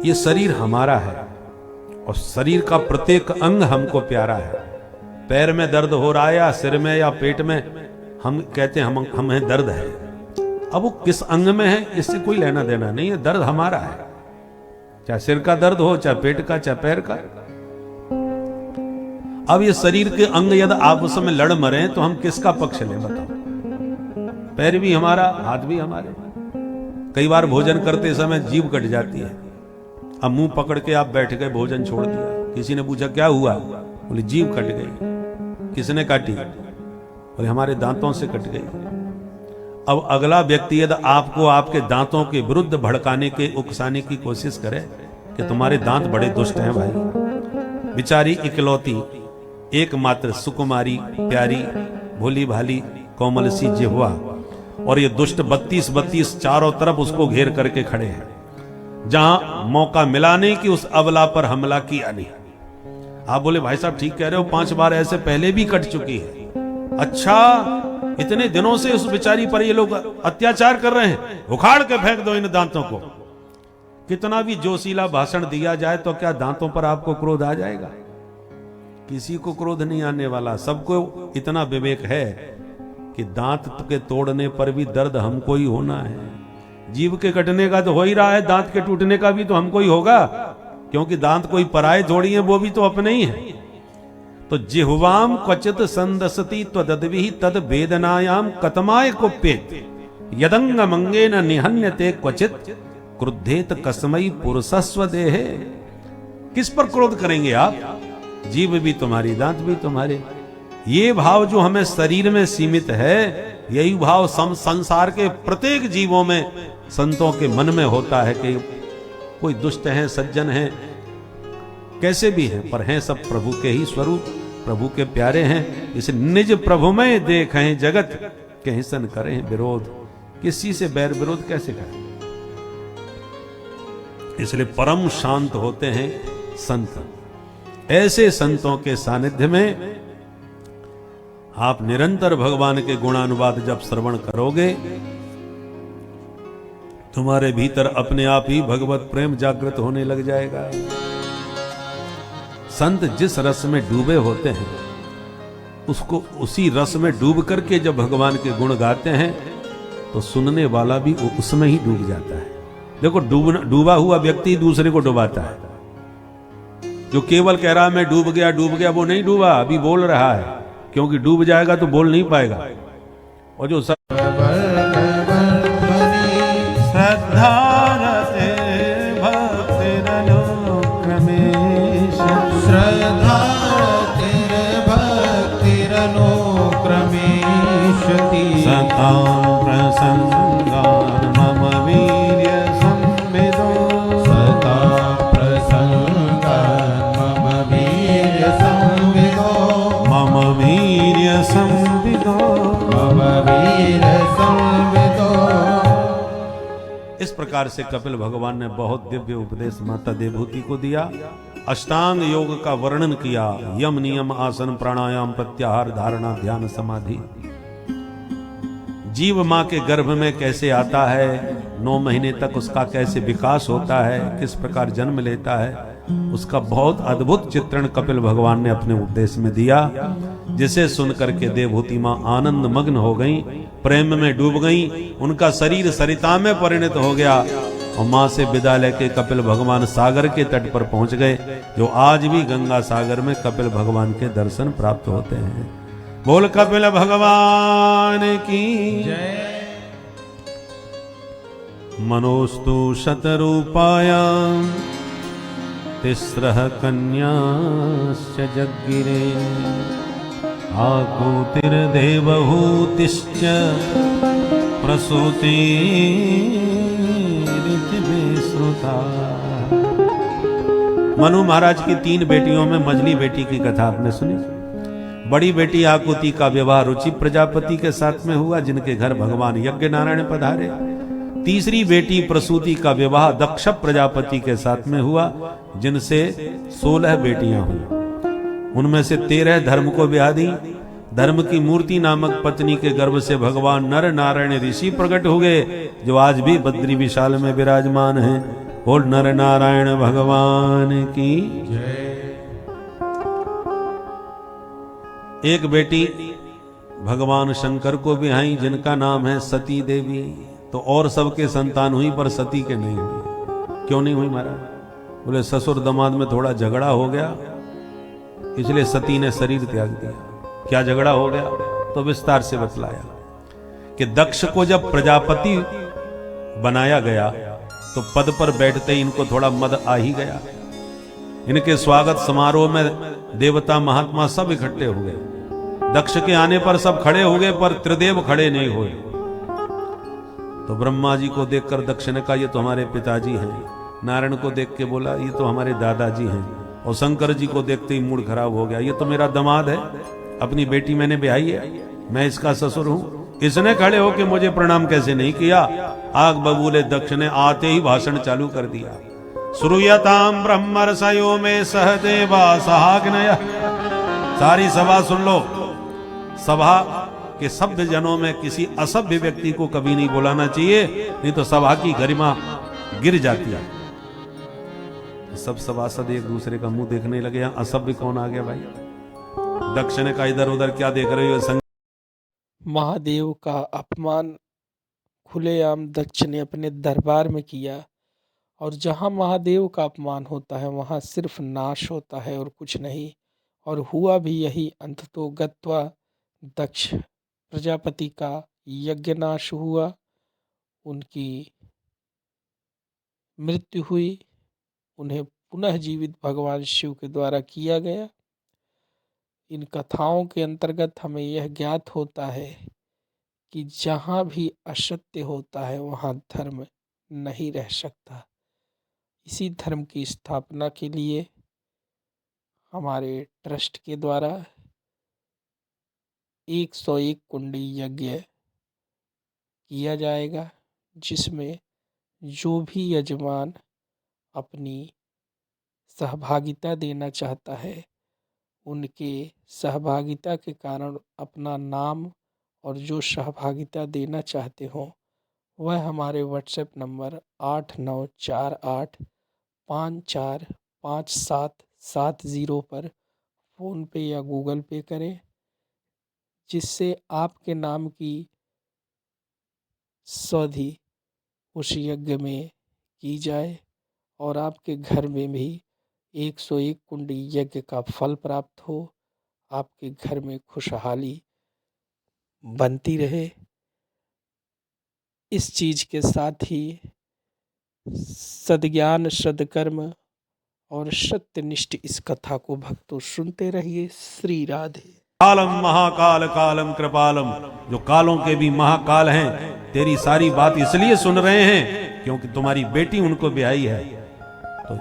ये शरीर हमारा है और शरीर का प्रत्येक अंग हमको प्यारा है। पैर में दर्द हो रहा है या सिर में या पेट में, हम कहते हैं हमें दर्द है। अब वो किस अंग में है इससे कोई लेना देना नहीं है, दर्द हमारा है। चाहे सिर का दर्द हो, चाहे पेट का, चाहे पैर का। अब ये शरीर के अंग यदि आपस में लड़ मरे तो हम किसका पक्ष लें बताओ? पैर भी हमारा, हाथ भी हमारे। कई बार भोजन करते समय जीभ कट जाती है। अब मुंह पकड़ के आप बैठ गए, भोजन छोड़ दिया, किसी ने पूछा क्या हुआ? बोले जीभ कट गई। किसने काटी? बोले हमारे दांतों से कट गई। अब अगला व्यक्ति यदि आपको आपके दांतों के विरुद्ध भड़काने के, उकसाने की कोशिश करे कि तुम्हारे दांत बड़े दुष्ट हैं भाई। बिचारी इकलौती एकमात्र सुकुमारी प्यारी भोली भाली कोमल सी जिह्वा, और ये दुष्ट 32 चारों तरफ उसको घेर करके खड़े हैं। जहां मौका मिला नहीं कि उस अबला पर हमला किया नहीं। आप बोले भाई साहब ठीक कह रहे हो, 5 बार ऐसे पहले भी कट चुकी है। अच्छा, इतने दिनों से उस बेचारी पर ये लोग अत्याचार कर रहे हैं, उखाड़ के फेंक दो इन दांतों को। कितना भी जोशीला भाषण दिया जाए तो क्या दांतों पर आपको क्रोध आ जाएगा? किसी को क्रोध नहीं आने वाला। सबको इतना विवेक है कि दांत के तोड़ने पर भी दर्द हमको ही होना है। जीभ के कटने का तो हो ही रहा है, दांत के टूटने का भी तो हमको ही होगा, क्योंकि दांत कोई पराये थोड़ी है, वो भी तो अपने ही है। तो जिह्वाम क्वचित संदसति त्वदद्भिः तद वेदनायाम कतमाय कुप्येत यदंग मंगेन निहन्यते क्वचित क्रुद्धेत कसमई पुरुषस्व देहे। किस पर क्रोध करेंगे आप? जीभ भी तुम्हारी, दांत भी तुम्हारे। ये भाव जो हमें शरीर में सीमित है, यही भाव संसार के प्रत्येक जीवों में, संतों के मन में होता है कि कोई दुष्ट है, सज्जन है, कैसे भी हैं, पर हैं सब प्रभु के ही स्वरूप, प्रभु के प्यारे हैं। इसे निज प्रभु में देखें जगत, कहीं सन करें विरोध। किसी से बैर विरोध कैसे करें? इसलिए परम शांत होते हैं संत। ऐसे संतों के सानिध्य में आप निरंतर भगवान के गुणानुवाद जब श्रवण करोगे, तुम्हारे भीतर अपने आप ही भगवत प्रेम जागृत होने लग जाएगा। संत जिस रस में डूबे होते हैं, उसको उसी रस में डूब करके जब भगवान के गुण गाते हैं, तो सुनने वाला भी उसमें ही डूब जाता है। देखो, डूबा हुआ व्यक्ति दूसरे को डुबाता है। जो केवल कह रहा है मैं डूब गया, वो नहीं डूबा, अभी बोल रहा है, क्योंकि डूब जाएगा तो बोल नहीं पाएगा। और जो श्रद्धारते भक्तिरनुक्रमेष्यति सतां प्रसंगान् मम वीर्य संविदो सतां प्रसंगान् मम वीर्य संविदो मम वीर्य संविदो मम वीर्य संविदो। इस प्रकार से कपिल भगवान ने बहुत दिव्य उपदेश माता देवहूति को दिया। अष्टांग योग का वर्णन किया, यम नियम आसन प्राणायाम प्रत्याहार धारणा ध्यान समाधि। जीव मां के गर्भ में कैसे आता है, 9 महीने तक उसका कैसे विकास होता है, किस प्रकार जन्म लेता है, उसका बहुत अद्भुत चित्रण कपिल भगवान ने अपने उपदेश में दिया, जिसे सुनकर के देवहूति मां आनंद मग्न हो गई, प्रेम में डूब गई। उनका शरीर सरिता में परिणत हो गया और मां से विदा लेके कपिल भगवान सागर के तट पर पहुंच गए, जो आज भी गंगा सागर में कपिल भगवान के दर्शन प्राप्त होते हैं। बोल कपिल भगवान की जय। मनोस्तु शतरूपायां तिस्रः कन्याश्च जग्गिरे आकूतिर्देवहूतिश्च प्रसूतिरिति श्रुता। मनु महाराज की 3 बेटियों में मझली बेटी की कथा आपने सुनी। बड़ी बेटी आकुति का विवाह रुचि प्रजापति के साथ में हुआ, जिनके घर भगवान यज्ञ नारायण पधारे। तीसरी बेटी प्रसूति का विवाह दक्ष प्रजापति के साथ में हुआ, जिनसे 16 बेटियां हुई। उनमें से 13 धर्म को ब्याह दी। धर्म की मूर्ति नामक पत्नी के गर्भ से भगवान नर नारायण ऋषि प्रकट हो गए, जो आज भी बद्री विशाल में विराजमान हैं। बोल नर नारायण भगवान की जय। एक बेटी भगवान शंकर को भी आई, जिनका नाम है सती देवी। तो और सबके संतान हुई, पर सती के नहीं हुई। क्यों नहीं हुई महाराज? बोले ससुर दामाद में थोड़ा झगड़ा हो गया, इसलिए सती ने शरीर त्याग दिया। क्या झगड़ा हो गया? तो विस्तार से बतलाया कि दक्ष को जब प्रजापति बनाया गया, तो पद पर बैठते ही इनको थोड़ा मद आ ही गया। इनके स्वागत समारोह में देवता महात्मा सब इकट्ठे हो गए। दक्ष के आने पर सब खड़े हो गए, पर त्रिदेव खड़े नहीं हुए। तो ब्रह्मा जी को देखकर दक्ष ने कहा, ये तो हमारे पिताजी हैं। नारायण को देख के बोला, ये तो हमारे दादाजी हैं। और शंकर जी को देखते ही मूड खराब हो गया, ये तो मेरा दामाद है, अपनी बेटी मैंने ब्याही है, मैं इसका ससुर हूं, इसने खड़े होके मुझे प्रणाम कैसे नहीं किया। आग बबूले दक्ष ने आते ही भाषण चालू कर दिया। श्रूयताम ब्रह्मर्षयो में सहदेवा सहाग्नय। सारी सभा सुन लो। सभा के सभ्य जनों में किसी असभ्य व्यक्ति को कभी नहीं बुलाना चाहिए, नहीं तो सभा की गरिमा गिर जाती है। सब सभासद एक दूसरे का मुंह देखने लगे, असभ्य कौन आ गया भाई? दक्ष ने कहा, इधर उधर क्या देख रहे हो? महादेव का अपमान खुलेआम दक्ष ने अपने दरबार में किया, और जहाँ महादेव का अपमान होता है वहाँ सिर्फ नाश होता है और कुछ नहीं। और हुआ भी यही। अंततो गत्वा दक्ष प्रजापति का यज्ञ नाश हुआ, उनकी मृत्यु हुई, उन्हें पुनः जीवित भगवान शिव के द्वारा किया गया। इन कथाओं के अंतर्गत हमें यह ज्ञात होता है कि जहाँ भी असत्य होता है वहाँ धर्म नहीं रह सकता। इसी धर्म की स्थापना के लिए हमारे ट्रस्ट के द्वारा 101 कुंडी यज्ञ किया जाएगा, जिसमें जो भी यजमान अपनी सहभागिता देना चाहता है, उनके सहभागिता के कारण अपना नाम और जो सहभागिता देना चाहते हो वह हमारे व्हाट्सएप नंबर 8948545770 पर फ़ोन पे या गूगल पे करें, जिससे आपके नाम की सौधि उस यज्ञ में की जाए और आपके घर में भी 101 कुंडी यज्ञ का फल प्राप्त हो, आपके घर में खुशहाली बनती रहे। इस चीज के साथ ही सद्ज्ञान, सद्कर्म और सत्यनिष्ठ इस कथा को भक्तों सुनते रहिए। श्री राधे। कालम महाकाल कालम कृपालम, जो कालों के भी महाकाल हैं, तेरी सारी बात इसलिए सुन रहे हैं क्योंकि तुम्हारी बेटी उनको ब्याही है। तो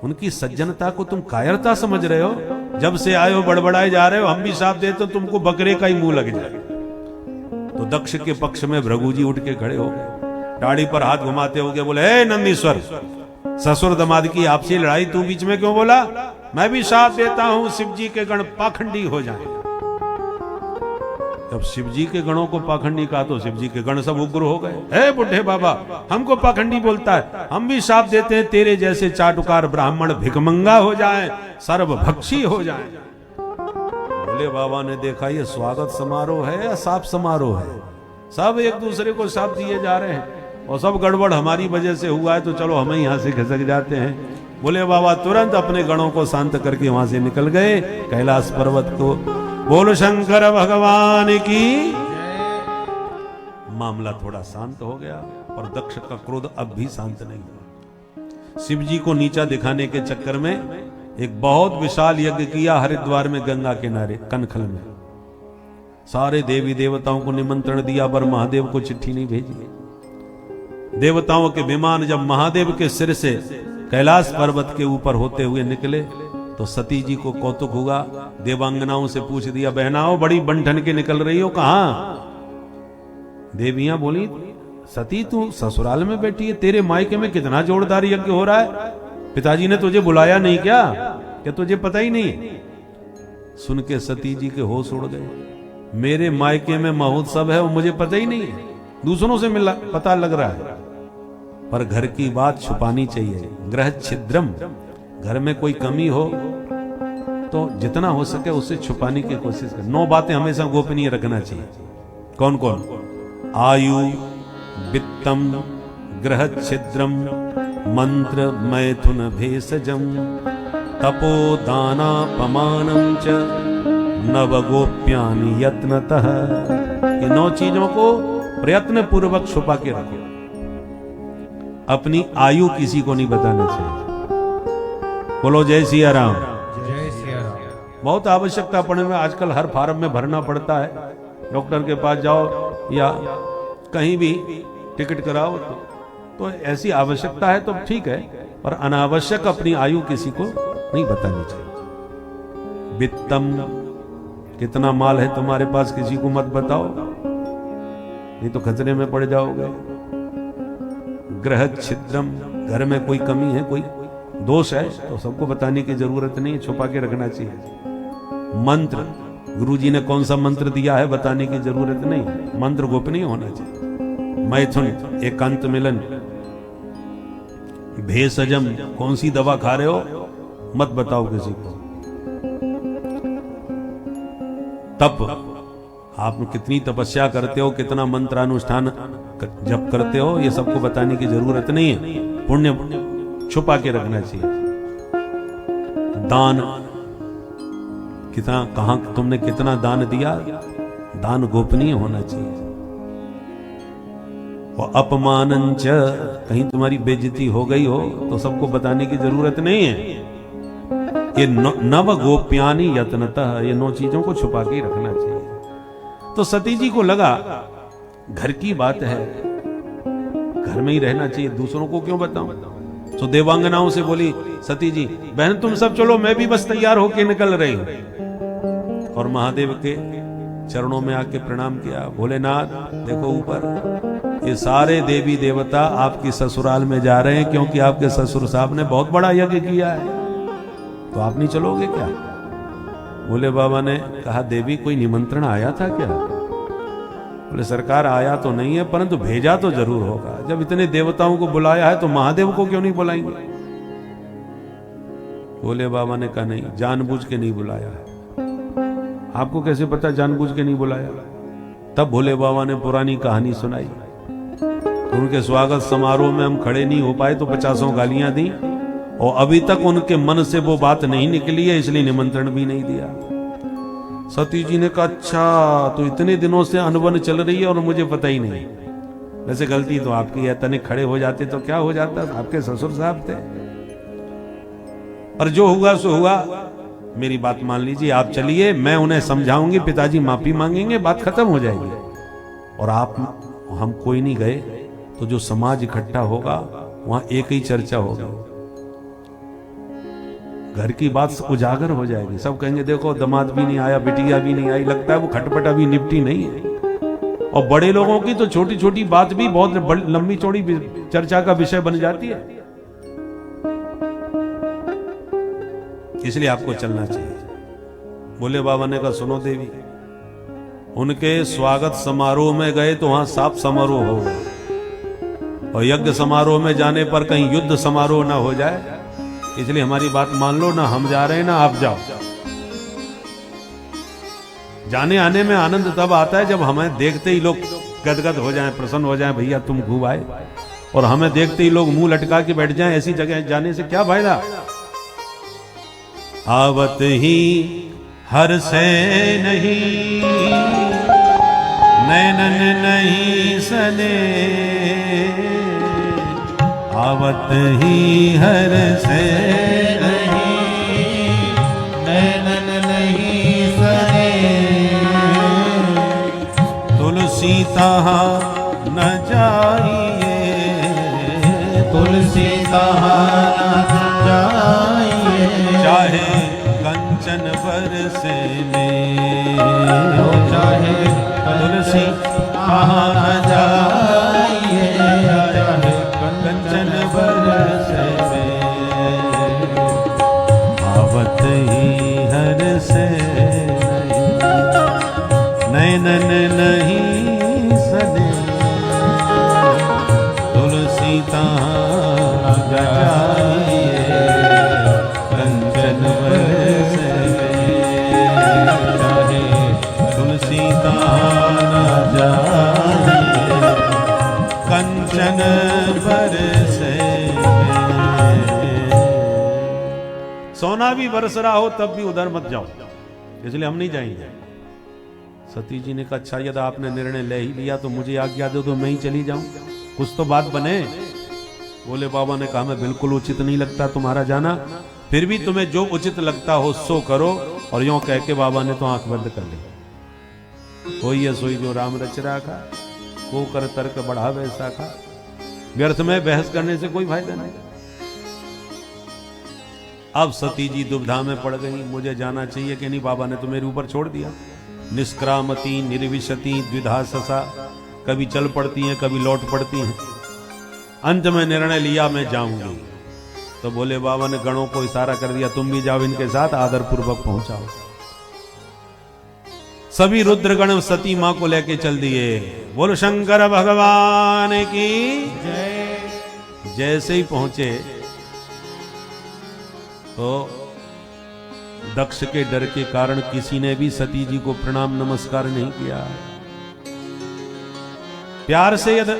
उनकी सज्जनता को तुम कायरता समझ रहे हो। जब से आए हो बड़बड़ाए जा रहे हो, हम भी साथ देते तो तुमको बकरे का ही मुंह लग जाए। तो दक्ष के पक्ष में भृगु जी उठ के खड़े हो गए, दाढ़ी पर हाथ घुमाते हो गए, बोले हे नंदीश्वर, ससुर दमाद की आपसी लड़ाई तू बीच में क्यों बोला? मैं भी साथ देता हूं शिव जी के गण पाखंडी हो जाएं। जब शिव जी के गणों को पाखंडी कहा तो शिव जी के गण सब उग्र हो गए। हे बुढ़े बाबा, हमको पाखंडी बोलता है, हम भी साथ देते हैं तेरे जैसे चाटुकार ब्राह्मण भिखमंगा हो जाएं, सर्वभक्षी हो जाएं। भोले बाबा ने देखा ये स्वागत समारोह है या साप समारोह है? सब एक दूसरे को साप दिए जा रहे हैं और सब गड़बड़ हमारी वजह से हुआ है, तो चलो हमें यहां से खिसक जाते हैं। भोले बाबा तुरंत अपने गणों को शांत करके वहां से निकल गए कैलाश पर्वत को। बोलो शंकर भगवान की। मामला थोड़ा शांत हो गया और दक्ष का क्रोध अब भी शांत नहीं हुआ। शिव जी को नीचा दिखाने के चक्कर में एक बहुत विशाल यज्ञ किया हरिद्वार में, गंगा किनारे कनखल में। सारे देवी देवताओं को निमंत्रण दिया पर महादेव को चिट्ठी नहीं भेजी। देवताओं के विमान जब महादेव के सिर से कैलाश पर्वत के ऊपर होते हुए निकले तो सती जी को कौतुक हुआ। देवांगनाओं से पूछ दिया, बहनाओं बड़ी बंठन के निकल रही हो, कहां? देवियां बोली, सती तू ससुराल में बैठी है, तेरे मायके में कितना जोरदार यज्ञ हो रहा है, पिताजी ने तुझे बुलाया नहीं क्या? क्या तुझे पता ही नहीं? सुन के सती जी के होश उड़ गए। मेरे मायके में महोत्सव है और मुझे पता ही नहीं है, दूसरों से मिला पता लग रहा है। पर घर की बात छुपानी चाहिए। गृह छिद्रम, घर में कोई कमी हो तो जितना हो सके उससे छुपाने की कोशिश कर। 9 बातें हमेशा गोपनीय रखना चाहिए। कौन कौन? आयु, वित्तम, गृह छिद्रम, मंत्र मैथुन भेषजम, तपो दानापमानम च नवगोप्यानि यत्नतः। ये 9 चीजों को प्रयत्न पूर्वक छुपा के रखो। अपनी आयु किसी को नहीं बताना चाहिए। बोलो जय सिया राम। जय सिया राम। बहुत आवश्यकता पड़ने में आजकल हर फार्म में भरना पड़ता है। डॉक्टर के पास जाओ या कहीं भी टिकट कराओ तो ऐसी आवश्यकता है तो ठीक है, पर अनावश्यक अपनी आयु किसी को नहीं बतानी चाहिए। वित्तम, कितना माल है तुम्हारे पास किसी को मत बताओ, नहीं तो खतरे में पड़ जाओगे। गृह छिद्रम, घर में कोई कमी है, कोई दोष है तो सबको बताने की जरूरत नहीं, छुपा के रखना चाहिए। मंत्र, गुरुजी ने कौन सा मंत्र दिया है बताने की जरूरत नहीं, मंत्र गोपनीय होना चाहिए। मैथुन, एकांत मिलन। भेषजम, कौन सी दवा खा रहे हो मत बताओ किसी को। तप, आप कितनी तपस्या करते हो, कितना मंत्रानुष्ठान जप करते हो, ये सबको बताने की जरूरत नहीं है। पुण्य छुपा के रखना चाहिए। दान, कितना, कहां तुमने कितना दान दिया, दान गोपनीय होना चाहिए। और अपमानंच, कहीं तुम्हारी बेइज्जती हो गई हो तो सबको बताने की जरूरत नहीं है। ये नव गोप्यानि यत्नतः, ये 9 चीजों को छुपा के रखना चाहिए। तो सती जी को लगा घर की बात है, घर में ही रहना चाहिए, दूसरों को क्यों बताऊं। तो देवांगनाओं से बोली, सती जी बहन तुम सब चलो, मैं भी बस तैयार होके निकल रही हूं। और महादेव के चरणों में आके प्रणाम किया। भोलेनाथ देखो ऊपर, ये सारे देवी देवता आपकी ससुराल में जा रहे हैं क्योंकि आपके ससुर साहब ने बहुत बड़ा यज्ञ किया है, तो आप नहीं चलोगे क्या? भोले बाबा ने कहा देवी कोई निमंत्रण आया था क्या? बोले सरकार आया तो नहीं है परंतु भेजा तो जरूर होगा। जब इतने देवताओं को बुलाया है तो महादेव को क्यों नहीं बुलाएंगे? भोले बाबा ने कहा नहीं, जानबूझ के नहीं बुलाया है। आपको कैसे पता जानबूझ के नहीं बुलाया? तब भोले बाबा ने पुरानी कहानी सुनाई। तो उनके स्वागत समारोह में हम खड़े नहीं हो पाए तो 50 गालियां दी और अभी तक उनके मन से वो बात नहीं निकली है, इसलिए निमंत्रण भी नहीं दिया। सती जी ने कहा अच्छा तो इतने दिनों से अनबन चल रही है और मुझे पता ही नहीं। वैसे गलती तो आपकी है, तनिक खड़े हो जाते तो क्या हो जाता, आपके ससुर साहब थे। और जो हुआ सो हुआ, मेरी बात मान लीजिए, आप चलिए, मैं उन्हें समझाऊंगी, पिताजी माफी मांगेंगे, बात खत्म हो जाएगी। और आप हम कोई नहीं गए तो जो समाज इकट्ठा होगा वहां एक ही चर्चा होगी, घर की बात उजागर हो जाएगी। सब कहेंगे देखो दामाद भी नहीं आया, बिटिया भी नहीं आई, लगता है वो खटपट अभी निपटी नहीं है। और बड़े लोगों की तो छोटी छोटी बात भी बहुत लंबी चौड़ी चर्चा का विषय बन जाती है। इसलिए आपको चलना चाहिए। भोले बाबा ने कहा सुनो देवी, उनके स्वागत समारोह में गए तो वहां साफ समारोह होगा, और यज्ञ समारोह में जाने पर कहीं युद्ध समारोह ना हो जाए, इसलिए हमारी बात मान लो, ना हम जा रहे हैं ना आप जाओ। जाने आने में आनंद तब आता है जब हमें देखते ही लोग गदगद हो जाएं, प्रसन्न हो जाएं, भैया तुम खूब आए, और हमें देखते ही लोग मुंह लटका के बैठ जाएं। ऐसी जगह जाने से क्या फायदा? आवत ही हर से नहीं, नैनन नहीं सने, आवत ही हर से नहीं, नैनन नहीं सने, तुलसी तहाँ न जाइए, तुलसी तहाँ न जाइए, चाहे कंचन बरसे में, चाहे तुलसी तहाँ न जाइए, चाहे कंचन बरसे में, आवत ही हर से नैनन नहीं सने, तुलसी तहाँ जाइए, कंचन बरसे में, चाहे तुलसी तहाँ जाइए, कंचन बरसे में। सोना भी बरस रहा हो तब भी उधर मत जाओ, इसलिए हम नहीं जाएंगे। सती जी ने कहा अच्छा यदि आपने निर्णय ले ही लिया तो मुझे आज्ञा दो तो मैं ही चली जाऊं, कुछ तो बात बने। भोले बाबा ने कहा मैं बिल्कुल उचित नहीं लगता तुम्हारा जाना, फिर भी तुम्हें जो उचित लगता हो सो करो। और यूं कह के बाबा ने तो आंख बंद कर ली। कोई है सोई जो राम रच राखा, को कर तर्क बढ़ावे शाखा। व्यर्थ में बहस करने से कोई फायदा नहीं। अब सती जी दुविधा में पड़ गई, मुझे जाना चाहिए कि नहीं, बाबा ने तो मेरे ऊपर छोड़ दिया। निष्क्रामती निर्विशति द्विधा ससा, कभी चल पड़ती हैं कभी लौट पड़ती हैं। अंत में निर्णय लिया मैं जाऊंगी। तो बोले बाबा ने गणों को इशारा कर दिया, तुम भी जाओ इनके साथ, आदर पूर्वक पहुंचाओ। सभी रुद्रगण सती मां को लेके चल दिए। बोलो शंकर भगवान की जय। जैसे ही पहुंचे तो दक्ष के डर के कारण किसी ने भी सती जी को प्रणाम नमस्कार नहीं किया। प्यार से यदि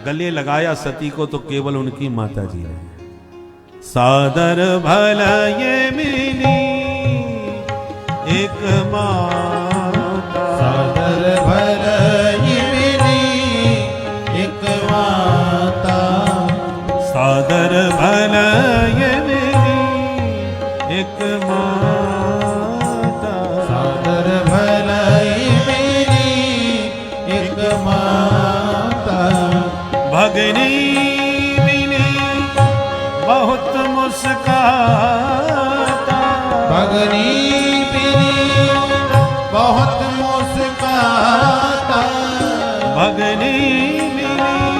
गले लगाया सती को तो केवल उनकी माता जी ने। सादर भला ये मिली एक माता, सादर भला ये मिली एक माता, सादर भला ये मिली एक माता, सादर भला ये मिली एक माता। भगनी मिली बहुत मुस्काता, भगनी मिली बहुत मुस्काता, भगनी मिली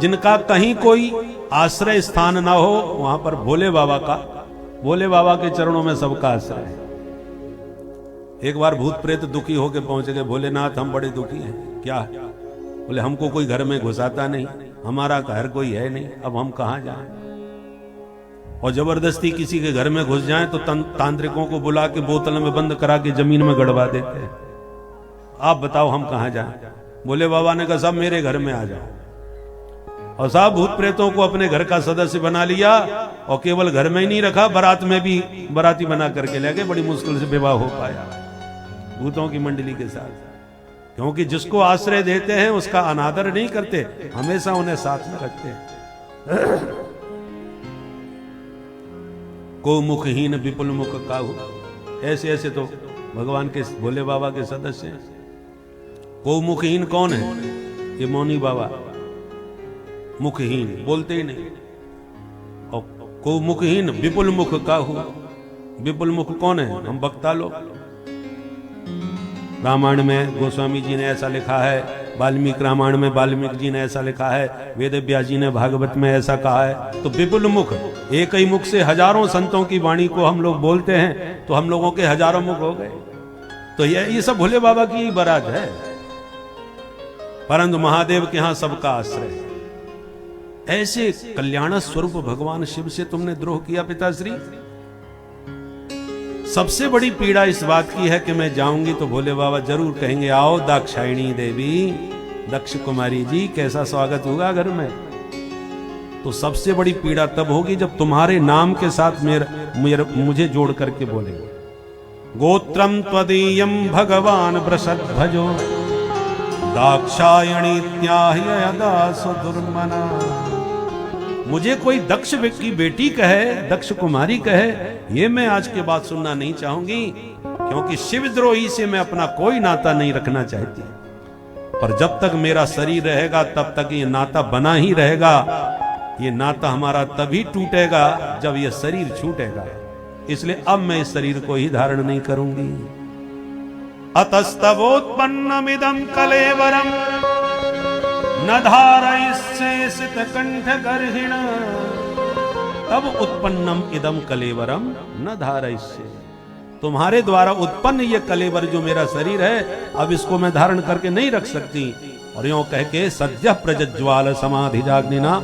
जिनका कहीं कोई आश्रय स्थान ना हो, वहां पर भोले बाबा के चरणों में सबका आश्रय है। एक बार भूत प्रेत दुखी होकर पहुंच गए, भोलेनाथ हम बड़े दुखी हैं। क्या? बोले हमको कोई घर में घुसाता नहीं, हमारा घर कोई है नहीं, अब हम कहां जाएं? और जबरदस्ती किसी के घर में घुस जाएं तो तांत्रिकों को बुला के बोतल में बंद करा के जमीन में गड़वा देते हैं। आप बताओ हम कहां जाएं? भोले बाबा ने कहा सब मेरे घर में आ जाओ। और साहब भूत प्रेतों को अपने घर का सदस्य बना लिया, और केवल घर में ही नहीं रखा, बारात में भी बाराती बना करके ले गए। बड़ी मुश्किल से विवाह हो पाया भूतों की मंडली के साथ, क्योंकि जिसको आश्रय देते हैं उसका अनादर नहीं करते, हमेशा उन्हें साथ में रखते हैं। को मुखहीन विपुल मुख काहू, ऐसे ऐसे तो भगवान के भोले बाबा के सदस्य हैं। को मुखहीन कौन है? ये मौनी बाबा, मुखहीन बोलते ही नहीं। और को मुखहीन विपुल मुख काहू, विपुल मुख कौन है? हम वक्ता लोग। रामायण में गोस्वामी जी ने ऐसा लिखा है, वाल्मीकि रामायण में वाल्मीकि जी ने ऐसा लिखा है, वेद व्यास जी ने भागवत में ऐसा कहा है। तो विपुल मुख, एक ही मुख से हजारों संतों की वाणी को हम लोग बोलते हैं, तो हम लोगों के हजारों मुख हो गए। तो ये सब भोले बाबा की ही बारात है। परंतु महादेव के यहां सबका आश्रय है। ऐसे कल्याण स्वरूप भगवान शिव से तुमने द्रोह किया पिताश्री। सबसे बड़ी पीड़ा इस बात की है कि मैं जाऊंगी तो भोले बाबा जरूर कहेंगे आओ दाक्षायणी देवी, दक्ष कुमारी जी कैसा स्वागत होगा घर में। तो सबसे बड़ी पीड़ा तब होगी जब तुम्हारे नाम के साथ मुझे जोड़ करके बोलेंगे गोत्रम त्वदीयम भगवान वृषध्वजो दाक्षायणीत्याह्यदासु दुर्मना। मुझे कोई दक्ष की बेटी कहे, दक्ष कुमारी कहे, ये मैं आज के बाद सुनना नहीं चाहूंगी, क्योंकि शिवद्रोही से मैं अपना कोई नाता नहीं रखना चाहती। पर जब तक मेरा शरीर रहेगा तब तक ये नाता बना ही रहेगा। ये नाता हमारा तभी टूटेगा जब ये शरीर छूटेगा। इसलिए अब मैं इस शरीर को ही धारण नहीं करूंगी। अतस्तवोत्पन्नमिदं कलेवरम न धारयिष्येषित कंठ गर्हिण। तब उत्पन्नम इदम कलेवरम न धारयिष्ये, तुम्हारे द्वारा उत्पन्न ये कलेवर जो मेरा शरीर है, अब इसको मैं धारण करके नहीं रख सकती। और यूं कह के सद्य प्रज्ज्वाल समाधि जाग्निना,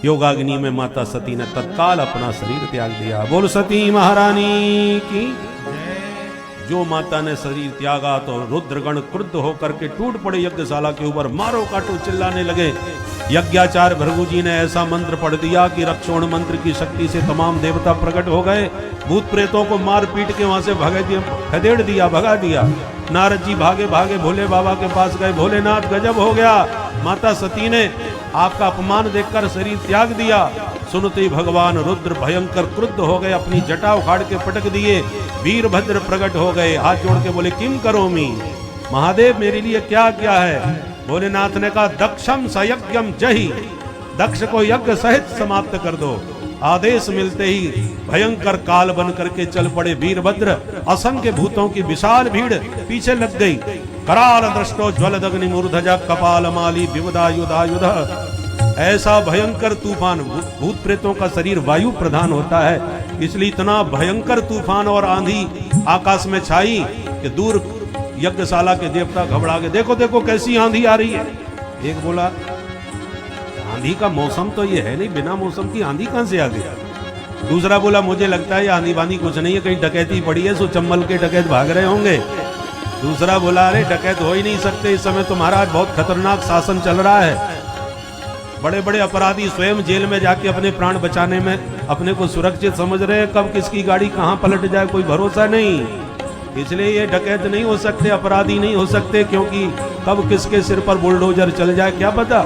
योगाग्नि में माता सती ने तत्काल अपना शरीर त्याग दिया। बोल सती महारानी की। जो माता ने शरीर त्यागा तो रुद्रगण क्रुद्ध होकर के टूट पड़े यज्ञशाला के ऊपर, मारो काटो चिल्लाने लगे। यज्ञाचार्य भृगु जी ने ऐसा मंत्र पढ़ दिया कि रक्षोण मंत्र की शक्ति से तमाम देवता प्रकट हो गए। भूत प्रेतों को मार पीट के वहां से खदेड़ दिया, भगा दिया। नारद जी भागे भागे भोले बाबा के पास गए। भोलेनाथ गजब हो गया, माता सती ने आपका अपमान देखकर शरीर त्याग दिया। सुनते ही भगवान रुद्र भयंकर क्रुद्ध हो गए, अपनी जटा उखाड़ के पटक दिए। वीरभद्र प्रकट हो गए, हाथ जोड़ के बोले किम करोमि, महादेव मेरे लिए क्या क्या है। भोलेनाथ ने कहा दक्षम सयज्ञम जहि, दक्ष को यज्ञ सहित समाप्त कर दो। आदेश मिलते ही भयंकर काल बन करके चल पड़े वीरभद्र। असंख्य भूतों की विशाल भीड़ पीछे लग गई। कराल दृष्टो ज्वलदग्नि मूर्धजा कपाल माली विविधायुधायुध। ऐसा भयंकर तूफान, भूत प्रेतों का शरीर वायु प्रधान होता है, इसलिए इतना भयंकर तूफान और आंधी आकाश में छाई कि दूर यज्ञशाला के देवता घबरा गए। देखो देखो कैसी आंधी आ रही है। एक बोला आंधी का मौसम तो ये है नहीं, बिना मौसम की आंधी कहां से आ गई। दूसरा बोला मुझे लगता है ये आंधी बांधी कुछ नहीं है, कहीं डकैती पड़ी है, सो चंबल के डकैत भाग रहे होंगे। दूसरा बोला अरे डकैत हो ही नहीं सकते, इस समय तो महाराज बहुत खतरनाक शासन चल रहा है। बड़े बड़े अपराधी स्वयं जेल में जाके अपने प्राण बचाने में अपने को सुरक्षित समझ रहे हैं। कब किसकी गाड़ी कहां पलट जाए कोई भरोसा नहीं, इसलिए ये डकैत नहीं हो सकते, अपराधी नहीं हो सकते, क्योंकि कब किसके सिर पर बुलडोजर चल जाए क्या पता।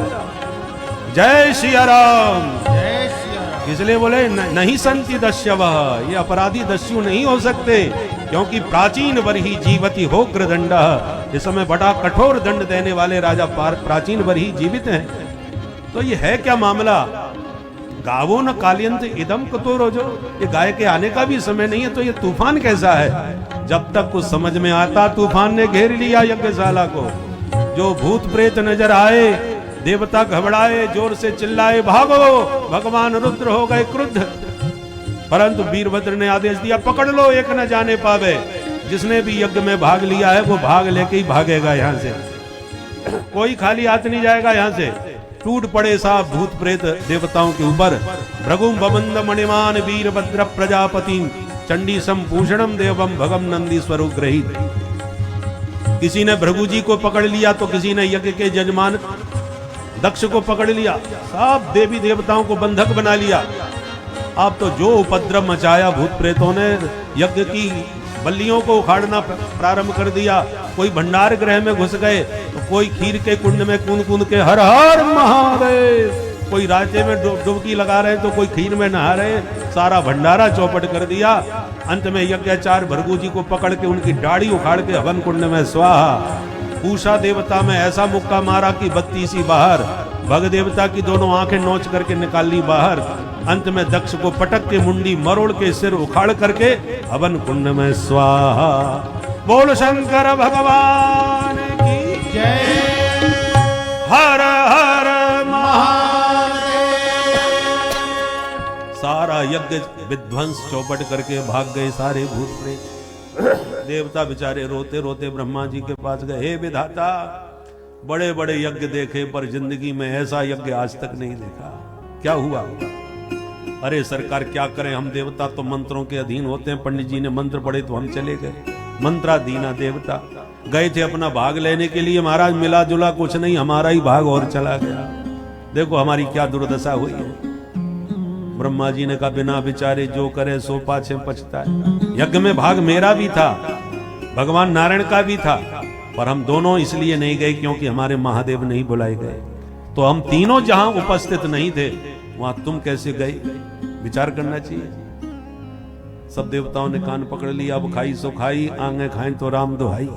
जय सिया राम, जय सिया राम। इसलिए बोले नहीं संति दस्यवः, ये अपराधी दस्यु नहीं हो सकते, क्योंकि प्राचीन वरही जीवति होग्र दंडः। इस समय बड़ा कठोर दंड देने वाले राजा प्राचीन वरही जीवित हैं। तो ये है क्या मामला। गावो न कालियंत इदम कतो रोजो, ये गाय के आने का भी समय नहीं है, तो ये तूफान कैसा है। जब तक कुछ समझ में आता तूफान ने घेर लिया यज्ञशाला को। जो भूत प्रेत नजर आए देवता घबराए, जोर से चिल्लाए, भागो, भगवान रुद्र हो गए क्रुद्ध। परंतु वीरभद्र ने आदेश दिया, पकड़ लो, एक न जाने पावे। जिसने भी यज्ञ में भाग लिया है वो भाग लेके ही भागेगा यहाँ से, कोई खाली हाथ नहीं जाएगा यहाँ से। टूट पड़े साहब भूत प्रेत देवताओं के ऊपर। भृगुम बबंद मणिमान वीरभद्र प्रजापति चंडी संपूषणम देवम भगम नंदी स्वरूप ग्रहित। किसी ने भृगु जी को पकड़ लिया तो किसी ने यज्ञ के जजमान दक्ष को पकड़ लिया, सब देवी देवताओं को बंधक बना लिया। अब तो जो उपद्रव मचाया भूत प्रेतों ने, यज्ञ की बल्लियों को उखाड़ना प्रारंभ कर दिया। कोई भंडार गृह में घुस गए तो कोई खीर के कुंड में कूद कूद के हर हर महादेव, कोई रास्ते में डुबकी लगा रहे तो कोई खीर में नहा रहे, सारा भंडारा चौपट कर दिया। अंत में यज्ञाचार्य भृगु जी को पकड़ के उनकी दाढ़ी उखाड़ के हवन कुंड में स्वाहा। पूषा देवता में ऐसा मुक्का मारा कि 32 बाहर, भग देवता की दोनों आंखें नोच करके निकाल ली बाहर। अंत में दक्ष को पटक के मुंडी मरोड़ के सिर उखाड़ करके हवन कुंड में स्वाहा। बोल शंकर भगवान की जय। हर हर महादेव। सारा यज्ञ विध्वंस चौपट करके भाग गए सारे भूत प्रेत। देवता बेचारे रोते रोते ब्रह्मा जी के पास गए, हे विधाता, बड़े बड़े यज्ञ देखे पर जिंदगी में ऐसा यज्ञ आज तक नहीं देखा, क्या हुआ? अरे सरकार क्या करें, हम देवता तो मंत्रों के अधीन होते हैं। पंडित जी ने मंत्र पढ़े तो हम चले गए, मंत्राधीना देवता। गए थे अपना भाग लेने के लिए, महाराज मिला जुला कुछ नहीं, हमारा ही भाग और चला गया। देखो हमारी क्या दुर्दशा हुई है। ब्रह्मा जी ने कहा, बिना विचारे जो करे सो पाछे पछताए। यज्ञ में भाग मेरा भी था, भगवान नारायण का भी था, पर हम दोनों इसलिए नहीं गए क्योंकि हमारे महादेव नहीं बुलाए गए। तो हम तीनों जहां उपस्थित नहीं थे वहां तुम कैसे गए? विचार करना चाहिए। सब देवताओं ने कान पकड़ लिया, अब खाई सो खाई, आंगे खाएं तो राम दुहाई।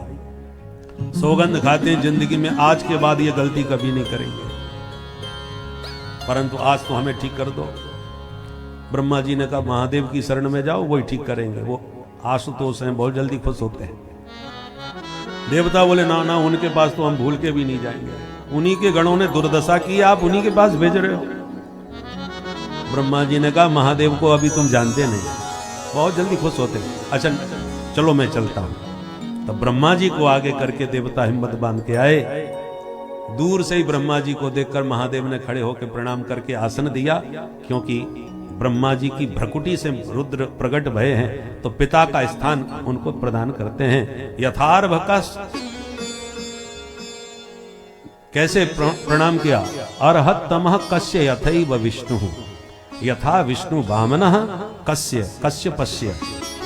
सौगंध खाते हैं जिंदगी में आज के बाद ये गलती कभी नहीं करेंगे, परंतु आज तो हमें ठीक कर दो। ब्रह्मा जी ने कहा, महादेव की शरण में जाओ, वही ठीक करेंगे। वो आशुतोष हैं, बहुत जल्दी खुश होते हैं। देवता बोले, ना ना, उनके पास तो हम भूल के भी नहीं जाएंगे, उन्हीं के गणों ने दुर्दशा की, आप उन्हीं के पास भेज रहे हो। ब्रह्मा जी ने कहा, महादेव को अभी तुम जानते नहीं, बहुत जल्दी खुश होते हैं। अच्छा चलो मैं चलता हूं। तब ब्रह्मा जी को आगे करके देवता हिम्मत बांध के आए। दूर से ही ब्रह्मा जी को देखकर महादेव ने खड़े होकर प्रणाम करके आसन दिया, क्योंकि ब्रह्मा जी की भ्रकुटी से रुद्र प्रकट भये हैं, तो पिता का स्थान उनको प्रदान करते हैं। यथार्भ का कैसे प्रणाम किया? अर्हत तमः कस्य यथैव विष्णु, यथा विष्णु वामनः कस्य कश्यपस्य।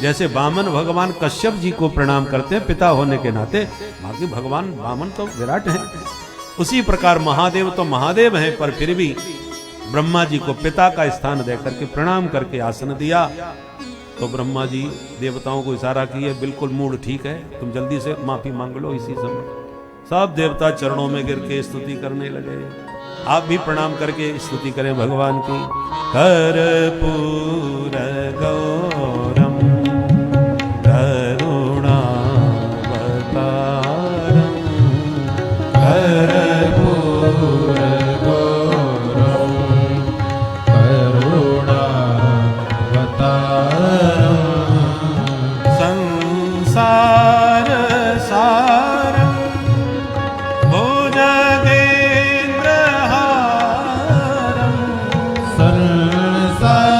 जैसे वामन भगवान कश्यप जी को प्रणाम करते हैं पिता होने के नाते, बाकी भगवान वामन तो विराट हैं, उसी प्रकार महादेव तो महादेव हैं, पर फिर भी ब्रह्मा जी को पिता का स्थान देकर के प्रणाम करके आसन दिया। तो ब्रह्मा जी देवताओं को इशारा किए, बिल्कुल मूड ठीक है, तुम जल्दी से माफी मांग लो। इसी समय सब देवता चरणों में गिर के स्तुति करने लगे। आप भी प्रणाम करके स्तुति करें भगवान की। कर्पूर गौरम करुणावतारम, कर्पूर गौरम करुणावतारम, संसार सारम संसार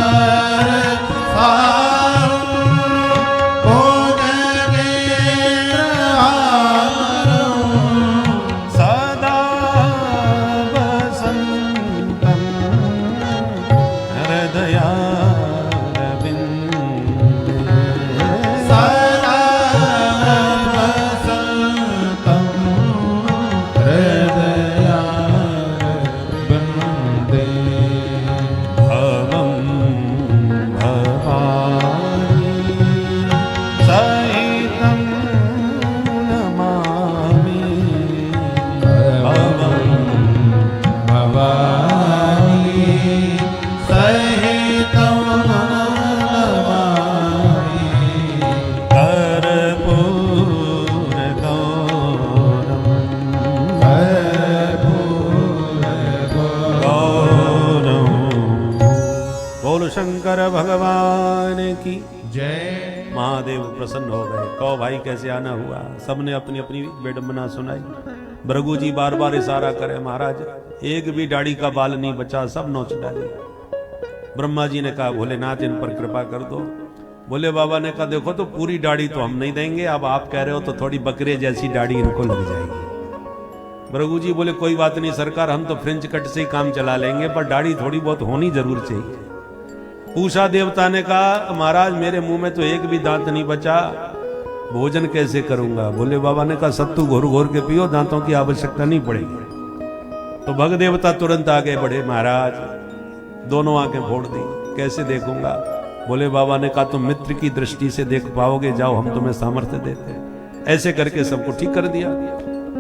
भगवान की जय। महादेव प्रसन्न हो गए। कहो भाई कैसे आना हुआ? सबने अपनी अपनी विडंबना सुनाई। भृगु जी बार बार इशारा करे, महाराज एक भी दाढ़ी का बाल नहीं बचा, सब नोच डाले। ब्रह्मा जी ने कहा भोलेनाथ इन पर कृपा कर दो। भोले बाबा ने कहा देखो तो पूरी दाढ़ी तो हम नहीं देंगे, अब आप कह रहे हो तो थोड़ी बकरे जैसी दाढ़ी इनको लग जाएगी। भृगु जी बोले कोई बात नहीं सरकार, हम तो फ्रेंच कट से ही काम चला लेंगे, पर दाढ़ी थोड़ी बहुत होनी जरूर चाहिए। पूषा देवता ने कहा महाराज मेरे मुंह में तो एक भी दांत नहीं बचा, भोजन कैसे करूंगा? भोले बाबा ने कहा सत्तू घोर घोर के पियो, दांतों की आवश्यकता नहीं पड़ेगी। तो भग देवता तुरंत आगे बढ़े, महाराज दोनों आंखें फोड़ दी, कैसे देखूंगा? भोले बाबा ने कहा तुम मित्र की दृष्टि से देख पाओगे, जाओ हम तुम्हें सामर्थ्य देते हैं। ऐसे करके सबको ठीक कर दिया।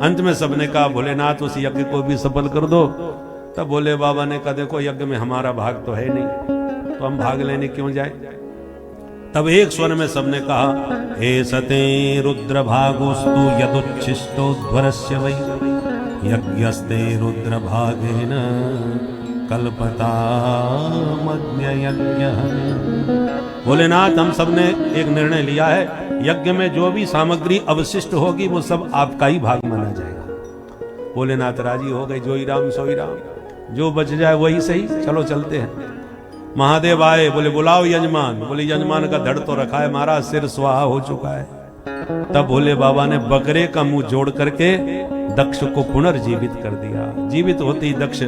अंत में सबने कहा भोलेनाथ उस यज्ञ को भी सफल कर दो। तब भोले बाबा ने कहा देखो यज्ञ में हमारा भाग तो है नहीं, तो हम भाग लेने क्यों जाए? तब एक स्वर में सबने कहा हे सते रुद्र भागोस्तु यदुच्छिष्टो ध्वरस्य वै यज्ञस्ते रुद्र भागेन कल्पता मग्न यज्ञ। भोलेनाथ हम सब ने एक निर्णय लिया है, यज्ञ में जो भी सामग्री अवशिष्ट होगी वो सब आपका ही भाग माना जाएगा। भोलेनाथ राजी हो गए, जो ही राम सोई राम, जो बच जाए वही सही, चलो चलते हैं। महादेव आए, बोले बुलाओ यजमान। बोले यजमान का धड़ तो रखा है महाराज, सिर स्वाहा हो चुका है। तब भोले बाबा ने बकरे का मुंह जोड़ करके दक्ष को पुनर्जीवित कर दिया। जीवित होते ही दक्ष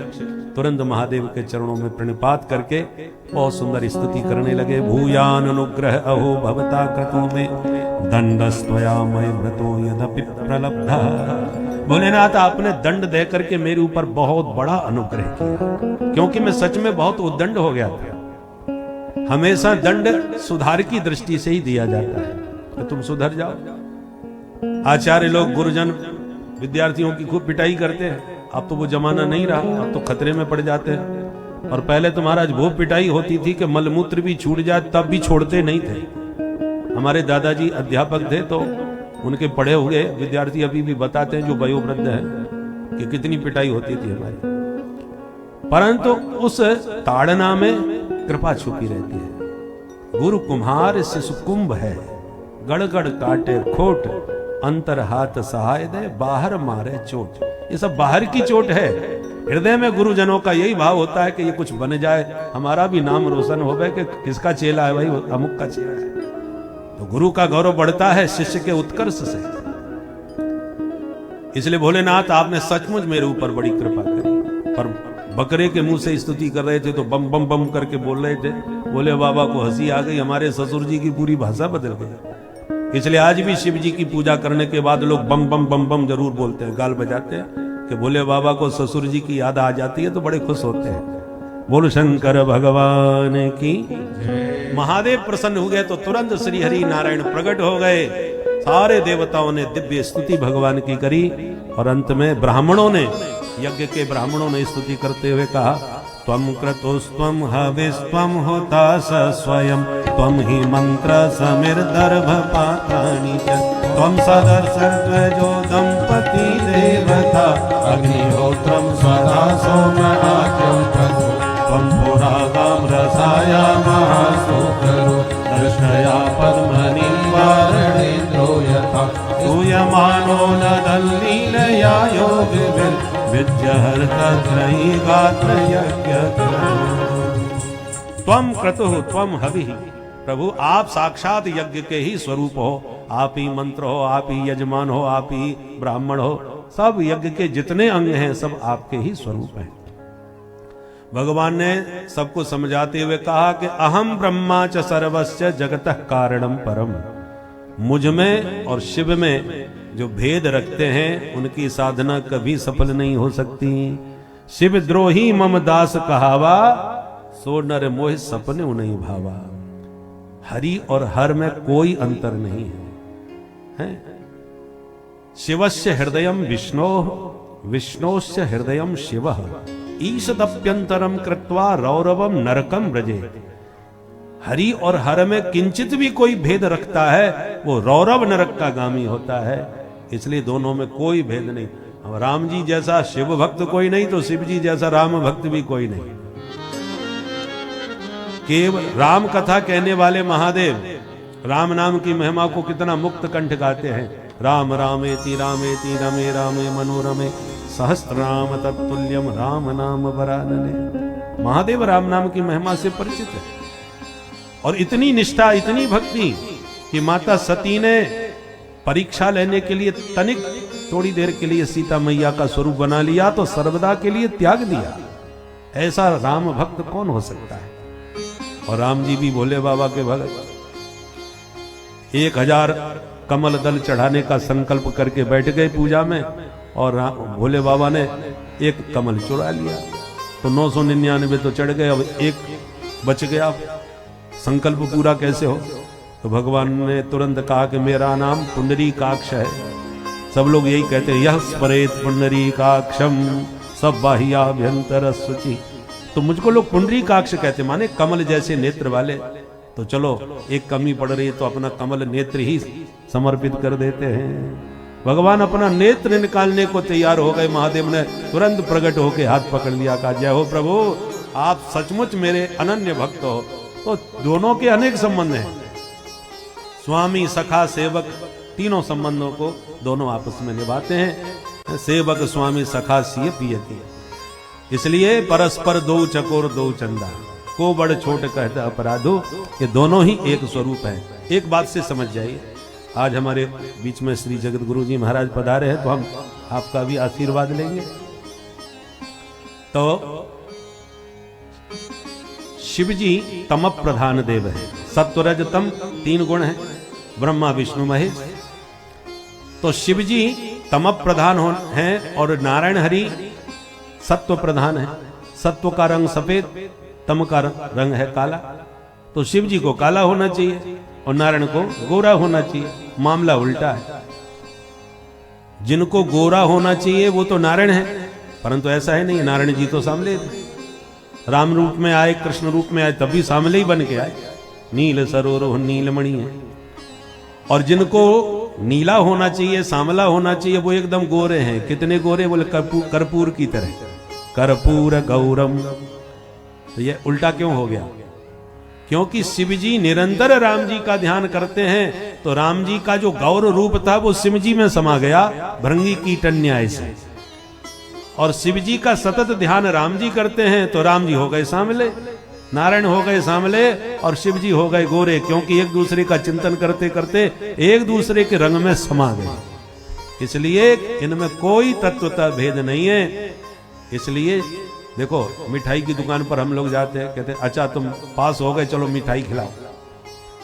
तुरंत महादेव के चरणों में प्रणिपात करके बहुत सुंदर स्तुति करने लगे। भूयान अनुग्रह अहो भवता कृतो में दंडस्त्वया मय व्रतो यदपि प्रलब्धा। भोलेनाथ आपने दंड दे करके मेरे ऊपर बहुत बड़ा अनुग्रह किया, क्योंकि मैं सच में बहुत उद्दंड हो गया था। हमेशा दंड सुधार की दृष्टि से ही दिया जाता है कि तुम सुधर जाओ। आचार्य लोग गुरुजन विद्यार्थियों की खूब पिटाई करते हैं, अब तो वो जमाना नहीं रहा, अब तो खतरे में पड़ जाते हैं। और पहले तो महाराज वो पिटाई होती थी कि मलमूत्र भी छूट जाए तब भी छोड़ते नहीं थे। हमारे दादाजी अध्यापक थे, तो उनके पढ़े हुए विद्यार्थी अभी भी बताते हैं जो वयोवृद्ध हैं कि कितनी पिटाई होती थी हमारी। परंतु उस ताड़ना में कृपा छुपी रहती है। गुरु कुम्हार शिशु कुंभ है, गड़गड़ काटे खोट, अंतर हाथ सहाय दे, बाहर मारे चोट। ये सब बाहर की चोट है। हृदय में गुरुजनों का यही भाव होता है कि ये कुछ बन जाए, हमारा भी नाम रोशन हो गए कि किसका चेला है, भाई अमुक का चेला है। तो गुरु का गौरव बढ़ता है शिष्य के उत्कर्ष से। इसलिए भोलेनाथ आपने सचमुच मेरे ऊपर बड़ी कृपा करी। पर बकरे के मुंह से स्तुति कर रहे थे तो बम बम बम करके बोल रहे थे। भोले बाबा को हंसी आ गई, हमारे ससुर जी की पूरी भाषा बदल गई। इसलिए आज भी शिव जी की पूजा करने के बाद लोग बम बम बम बम जरूर बोलते हैं, गाल बजाते हैं कि भोले बाबा को ससुर जी की याद आ जाती है तो बड़े खुश होते हैं। बोल शंकर भगवान की। महादेव प्रसन्न हो गए तो तुरंत श्री हरि नारायण प्रकट हो गए। सारे देवताओं ने दिव्य स्तुति भगवान की करी और अंत में ब्राह्मणों ने, यज्ञ के ब्राह्मणों ने स्तुति करते हुए कहा त्वं क्रतुस्त्वं हविस्त्वं होतास स्वयं त्वं हि मंत्र समिर्दर्भ पात्राणि च त्वं सदर्शत्वजो दंपति देवता अग्निहोत्रं सदा सोमनाथं त्वं पुरागां रसाया महासूकरो दर्शया पद्मनि वारणेन्द्रो यथा सूयमानो नदल्लीलया योगिभिर् त्वम क्रतुः त्वम हविः। प्रभु आप साक्षात यज्ञ के ही स्वरूप हो, आप ही मंत्र हो, आप ही यजमान हो, आप ही ब्राह्मण हो, सब यज्ञ के जितने अंग हैं सब आपके ही स्वरूप हैं। भगवान ने सबको समझाते हुए कहा कि अहम ब्रह्मा च सर्वस्य जगतः कारणम परम। मुझ में और शिव में जो भेद रखते हैं उनकी साधना कभी सफल नहीं हो सकती। शिव द्रोही मम दास कहावा, सो नर मोह सपने नहीं भावा। हरि और हर में कोई अंतर नहीं है। शिवस्य हृदयम विष्णो, विष्णोस्य हृदयम शिवः, ईशदप्यंतरम कृत्वा रौरवम नरकम व्रजे। हरि और हर में किंचित भी कोई भेद रखता है वो रौरव नरक का गामी होता है। इसलिए दोनों में कोई भेद नहीं। अब राम जी जैसा शिव भक्त कोई नहीं तो शिव जी जैसा राम भक्त भी कोई नहीं। केवल राम कथा कहने वाले महादेव राम नाम की महिमा को कितना मुक्त कंठ गाते हैं। राम रामेति रमे रामे मनोरमे सहस्रनाम तत्तुल्यम राम नाम वरानने। महादेव राम नाम की महिमा से परिचित है और इतनी निष्ठा, इतनी भक्ति कि माता सती ने परीक्षा लेने के लिए तनिक थोड़ी देर के लिए सीता मैया का स्वरूप बना लिया तो सर्वदा के लिए त्याग दिया। ऐसा राम भक्त कौन हो सकता है। और राम जी भी भोले बाबा के भगत। 1000 कमल दल चढ़ाने का संकल्प करके बैठ गए पूजा में और भोले बाबा ने एक कमल चुरा लिया तो 999 तो चढ़ गए, अब एक बच गया। संकल्प पूरा कैसे हो। तो भगवान ने तुरंत कहा कि मेरा नाम पुंडरीकाक्ष है। सब लोग यही कहते हैं, यह स्मरेत पुंडरीकाक्षम सब बाह्याभ्यंतर शुचि। तो मुझको लोग पुंडरीकाक्ष कहते, माने कमल जैसे नेत्र वाले। तो चलो एक कमी पड़ रही है तो अपना कमल नेत्र ही समर्पित कर देते हैं। भगवान अपना नेत्र निकालने को तैयार हो गए। महादेव ने तुरंत प्रकट होकर हाथ पकड़ लिया, कहा जय हो प्रभु, आप सचमुच मेरे अनन्य भक्त हो। तो दोनों के अनेक संबंध हैं, स्वामी सखा सेवक, तीनों संबंधों को दोनों आपस में निभाते हैं। सेवक स्वामी सखा सिय पियति, इसलिए परस्पर दो चकोर दो चंदा, को बड़ छोट कहता अपराधो। ये दोनों ही एक स्वरूप है। एक बात से समझ जाइए, आज हमारे बीच में श्री जगत गुरु जी महाराज पधारे हैं तो हम आपका भी आशीर्वाद लेंगे। तो शिव जी तम प्रधान देव है, सत्वरज तम 3 गुण है, ब्रह्मा विष्णु महेश। तो शिव जी तम प्रधान हैं और नारायण हरि सत्व प्रधान है। सत्व का रंग सफेद, तम का रंग है काला। तो शिव जी को काला होना चाहिए और नारायण को गोरा होना चाहिए। मामला उल्टा है, जिनको गोरा होना चाहिए वो तो नारायण है, परंतु ऐसा है नहीं। नारायण जी तो सांवले थे, राम रूप में आए, कृष्ण रूप में आए, तभी सांवले ही बन के आए। नील सरोवर नीलमणि है। और जिनको नीला होना चाहिए, सांवला होना चाहिए, वो एकदम गोरे हैं। कितने गोरे, बोले कर्पूर की तरह, कर्पूर गौरम। तो ये उल्टा क्यों हो गया? क्योंकि शिव जी निरंतर राम जी का ध्यान करते हैं, तो राम जी का जो गौर रूप था वो शिव जी में समा गया भृंगी कीटन्याय से। और शिव जी का सतत ध्यान राम जी करते हैं तो राम जी हो गए सांवले, नारायण हो गए सांवले और शिव जी हो गए गोरे, क्योंकि एक दूसरे का चिंतन करते करते एक दूसरे के रंग में समा गए। इसलिए इनमें कोई तत्वता भेद नहीं है। इसलिए देखो, मिठाई की दुकान पर हम लोग जाते हैं, कहते हैं अच्छा तुम पास हो गए, चलो मिठाई खिलाओ।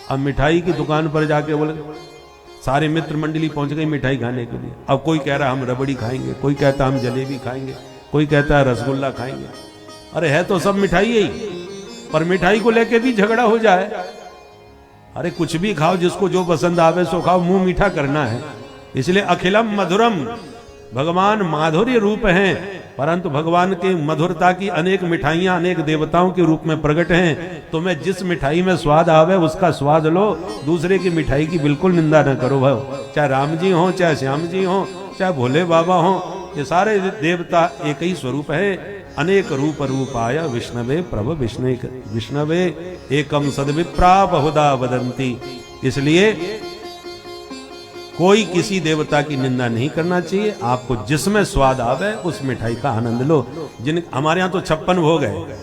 अब मिठाई की दुकान पर जाके बोले सारे मित्र मंडली पहुंच गई मिठाई खाने के लिए। अब कोई कह रहा हम रबड़ी खाएंगे, कोई कहता हम जलेबी खाएंगे, कोई कहता है रसगुल्ला खाएंगे। अरे है तो सब मिठाई ही, पर मिठाई को लेके भी झगड़ा हो जाए। अरे कुछ भी खाओ, जिसको जो पसंद आवे सो खाओ, मुंह मीठा करना है। इसलिए अखिलम मधुरम, भगवान माधुर्य रूप हैं, परंतु भगवान के मधुरता की अनेक मिठाइयां अनेक देवताओं के रूप में प्रकट हैं। तुम्हें जिस मिठाई में स्वाद आवे उसका स्वाद लो, दूसरे की मिठाई की बिल्कुल निंदा न करो भाई। चाहे राम जी हो, चाहे श्याम जी हो, चाहे भोले बाबा हो, ये सारे देवता एक ही स्वरूप है। अनेक रूप रूपाय विष्णवे प्रभ विष्णवे एकम सद्विप्रा बहुधा वदंती। इसलिए कोई किसी देवता की निंदा नहीं करना चाहिए। आपको जिसमें स्वाद आवे उस मिठाई का आनंद लो। हमारे यहाँ तो 56 भोग है,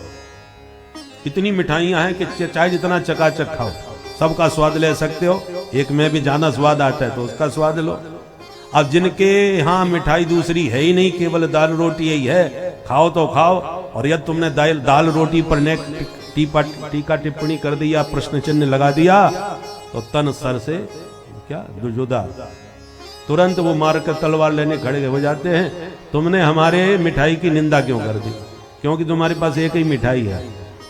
इतनी मिठाइयां हैं कि चाहे जितना चकाचक खाओ सबका स्वाद ले सकते हो। एक में भी ज्यादा स्वाद आता है तो उसका स्वाद लो। अब जिनके यहाँ मिठाई दूसरी है ही नहीं, केवल दाल रोटी यही है, खाओ तो खाओ। और यदि तुमने दाल रोटी पर टीका टिप्पणी कर दिया, प्रश्न चिन्ह लगा दिया, तो तन सर से क्या जुदा, तुरंत वो मार कर तलवार लेने खड़े हो जाते हैं। तुमने हमारे मिठाई की निंदा क्यों कर दी? क्योंकि तुम्हारे पास एक ही मिठाई है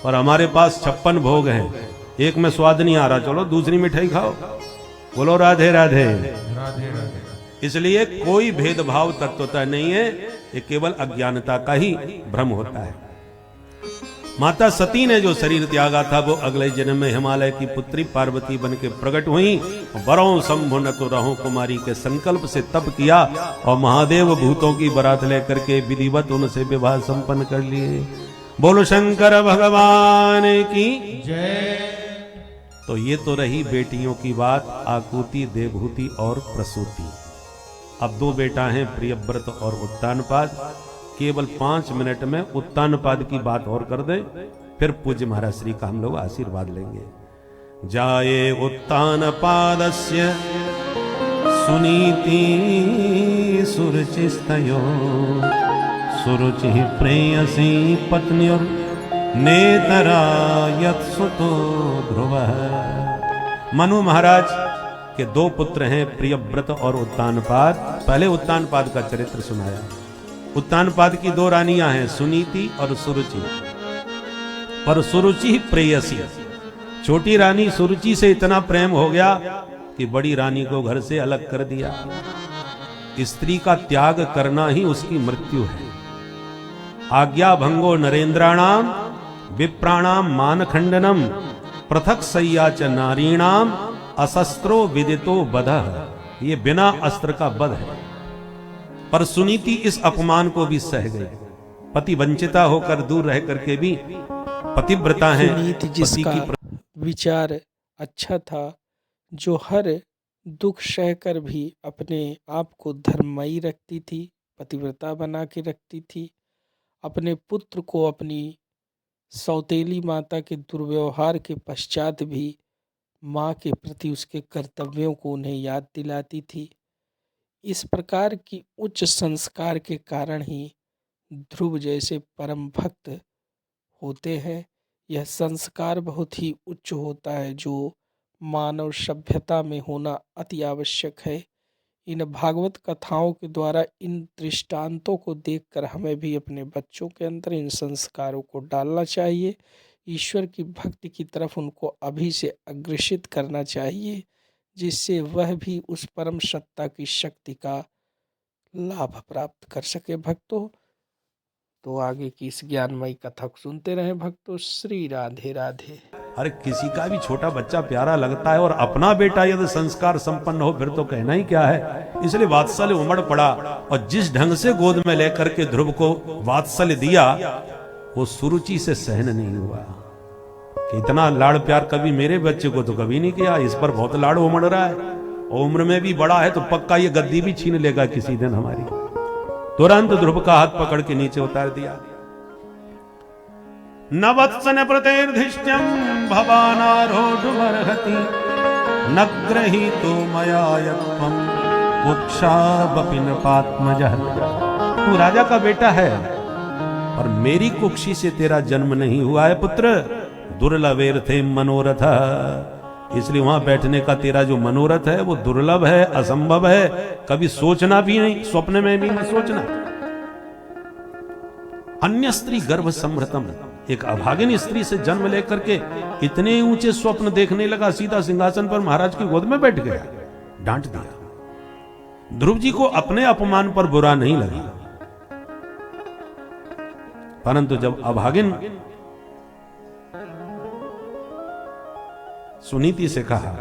और हमारे पास 56 भोग हैं, एक में स्वाद नहीं आ रहा, चलो दूसरी मिठाई खाओ। बोलो राधे राधे। इसलिए कोई भेदभाव तत्वता नहीं है, ये केवल अज्ञानता का ही भ्रम होता है। माता सती ने जो शरीर त्यागा था वो अगले जन्म में हिमालय की पुत्री पार्वती बन के प्रकट हुई। बरों शंभु न तो रहो कुमारी के संकल्प से तप किया और महादेव भूतों की बारात लेकर के विधिवत उनसे विवाह संपन्न कर लिए। बोलो शंकर भगवान की। जय। तो ये तो रही बेटियों की बात, आकुति, देवहूति और प्रसूति। अब दो बेटा हैं, प्रियव्रत और उत्तानपाद। केवल 5 मिनट में उत्तानपाद की बात और कर दे, फिर पूज्य महाराज श्री का हम लोग आशीर्वाद लेंगे। जाये उत्तानपादस्य सुनीति सुरुचिस्तयो सुरुचि प्रेयसी पत्न्युर नेतरा यत्सुतो ध्रुवः। मनु महाराज के 2 पुत्र हैं, प्रियव्रत और उत्तानपाद। पहले उत्तानपाद का चरित्र सुनाया। उत्तानपाद की 2 रानियां हैं, सुनीति और सुरुचि। पर सुरुचि प्रेयसी, छोटी रानी सुरुचि से इतना प्रेम हो गया कि बड़ी रानी को घर से अलग कर दिया। स्त्री का त्याग करना ही उसकी मृत्यु है। आज्ञा भंगो नरेंद्राणाम विप्राणाम मानखंडनम पृथक सय्या च नारीणाम असस्त्रो विदितो बधः। ये बिना अस्त्र का बध है। पर सुनीति इस अपमान को भी सह गई। पति वंचिता होकर दूर रह करके भी पतिव्रता है। सुनीति जिसका विचार अच्छा था, जो हर दुख सहकर भी अपने आप को धर्ममयी रखती थी, पतिव्रता बना के रखती थी, अपने पुत्र को अपनी सौतेली माता के दुर्व्यवहार के पश्चात भी माँ के प्रति उसके कर्तव्यों को उन्हें याद दिलाती थी। इस प्रकार की उच्च संस्कार के कारण ही ध्रुव जैसे परम भक्त होते हैं। यह संस्कार बहुत ही उच्च होता है, जो मानव सभ्यता में होना अति आवश्यक है। इन भागवत कथाओं के द्वारा, इन दृष्टांतों को देखकर हमें भी अपने बच्चों के अंदर इन संस्कारों को डालना चाहिए। ईश्वर की भक्ति की तरफ उनको अभी से अग्रसित करना चाहिए, जिससे वह भी उस परम सत्ता की शक्ति का लाभ प्राप्त कर सके। भक्तों, तो आगे की इस ज्ञानमयी कथा को सुनते रहें भक्तों। श्री राधे राधे। अरे किसी का भी छोटा बच्चा प्यारा लगता है, और अपना बेटा यदि संस्कार संपन्न हो फिर तो कहना ही क्या है। इसलिए वात्सल्य उमड़ पड़ा, और जिस ढंग से गोद में लेकर के ध्रुव को वात्सल्य दिया, वो सुरुचि से सहन नहीं हुआ। कि इतना लाड़ प्यार कभी मेरे बच्चे को तो कभी नहीं किया, इस पर बहुत लाड़ उमड़ रहा है। और उम्र में भी बड़ा है, तो पक्का ये गद्दी भी छीन लेगा किसी दिन हमारी। तुरंत ध्रुव का हाथ पकड़ के नीचे उतार दिया। न वत्सन प्रतेर्धिष्ठ्यं भवानारोढुमर्हति न गृहीतो मया यत्त्वं कुक्षावपि नृपात्मजः। तू राजा का बेटा है, और मेरी कुक्षी से तेरा जन्म नहीं हुआ है पुत्र। दुर्लभेर्थे मनोरथ, इसलिए वहां बैठने का तेरा जो मनोरथ है वो दुर्लभ है, असंभव है। कभी सोचना भी नहीं, स्वप्न में भी नहीं सोचना। अन्य स्त्री गर्भ संभृतम, एक अभागिन स्त्री से जन्म लेकर के इतने ऊंचे स्वप्न देखने लगा, सीधा सिंहासन पर महाराज की गोद में बैठ गया। डांट दिया। ध्रुव जी को अपने अपमान पर बुरा नहीं लगा, परंतु जब अभागिन सुनीति से कहा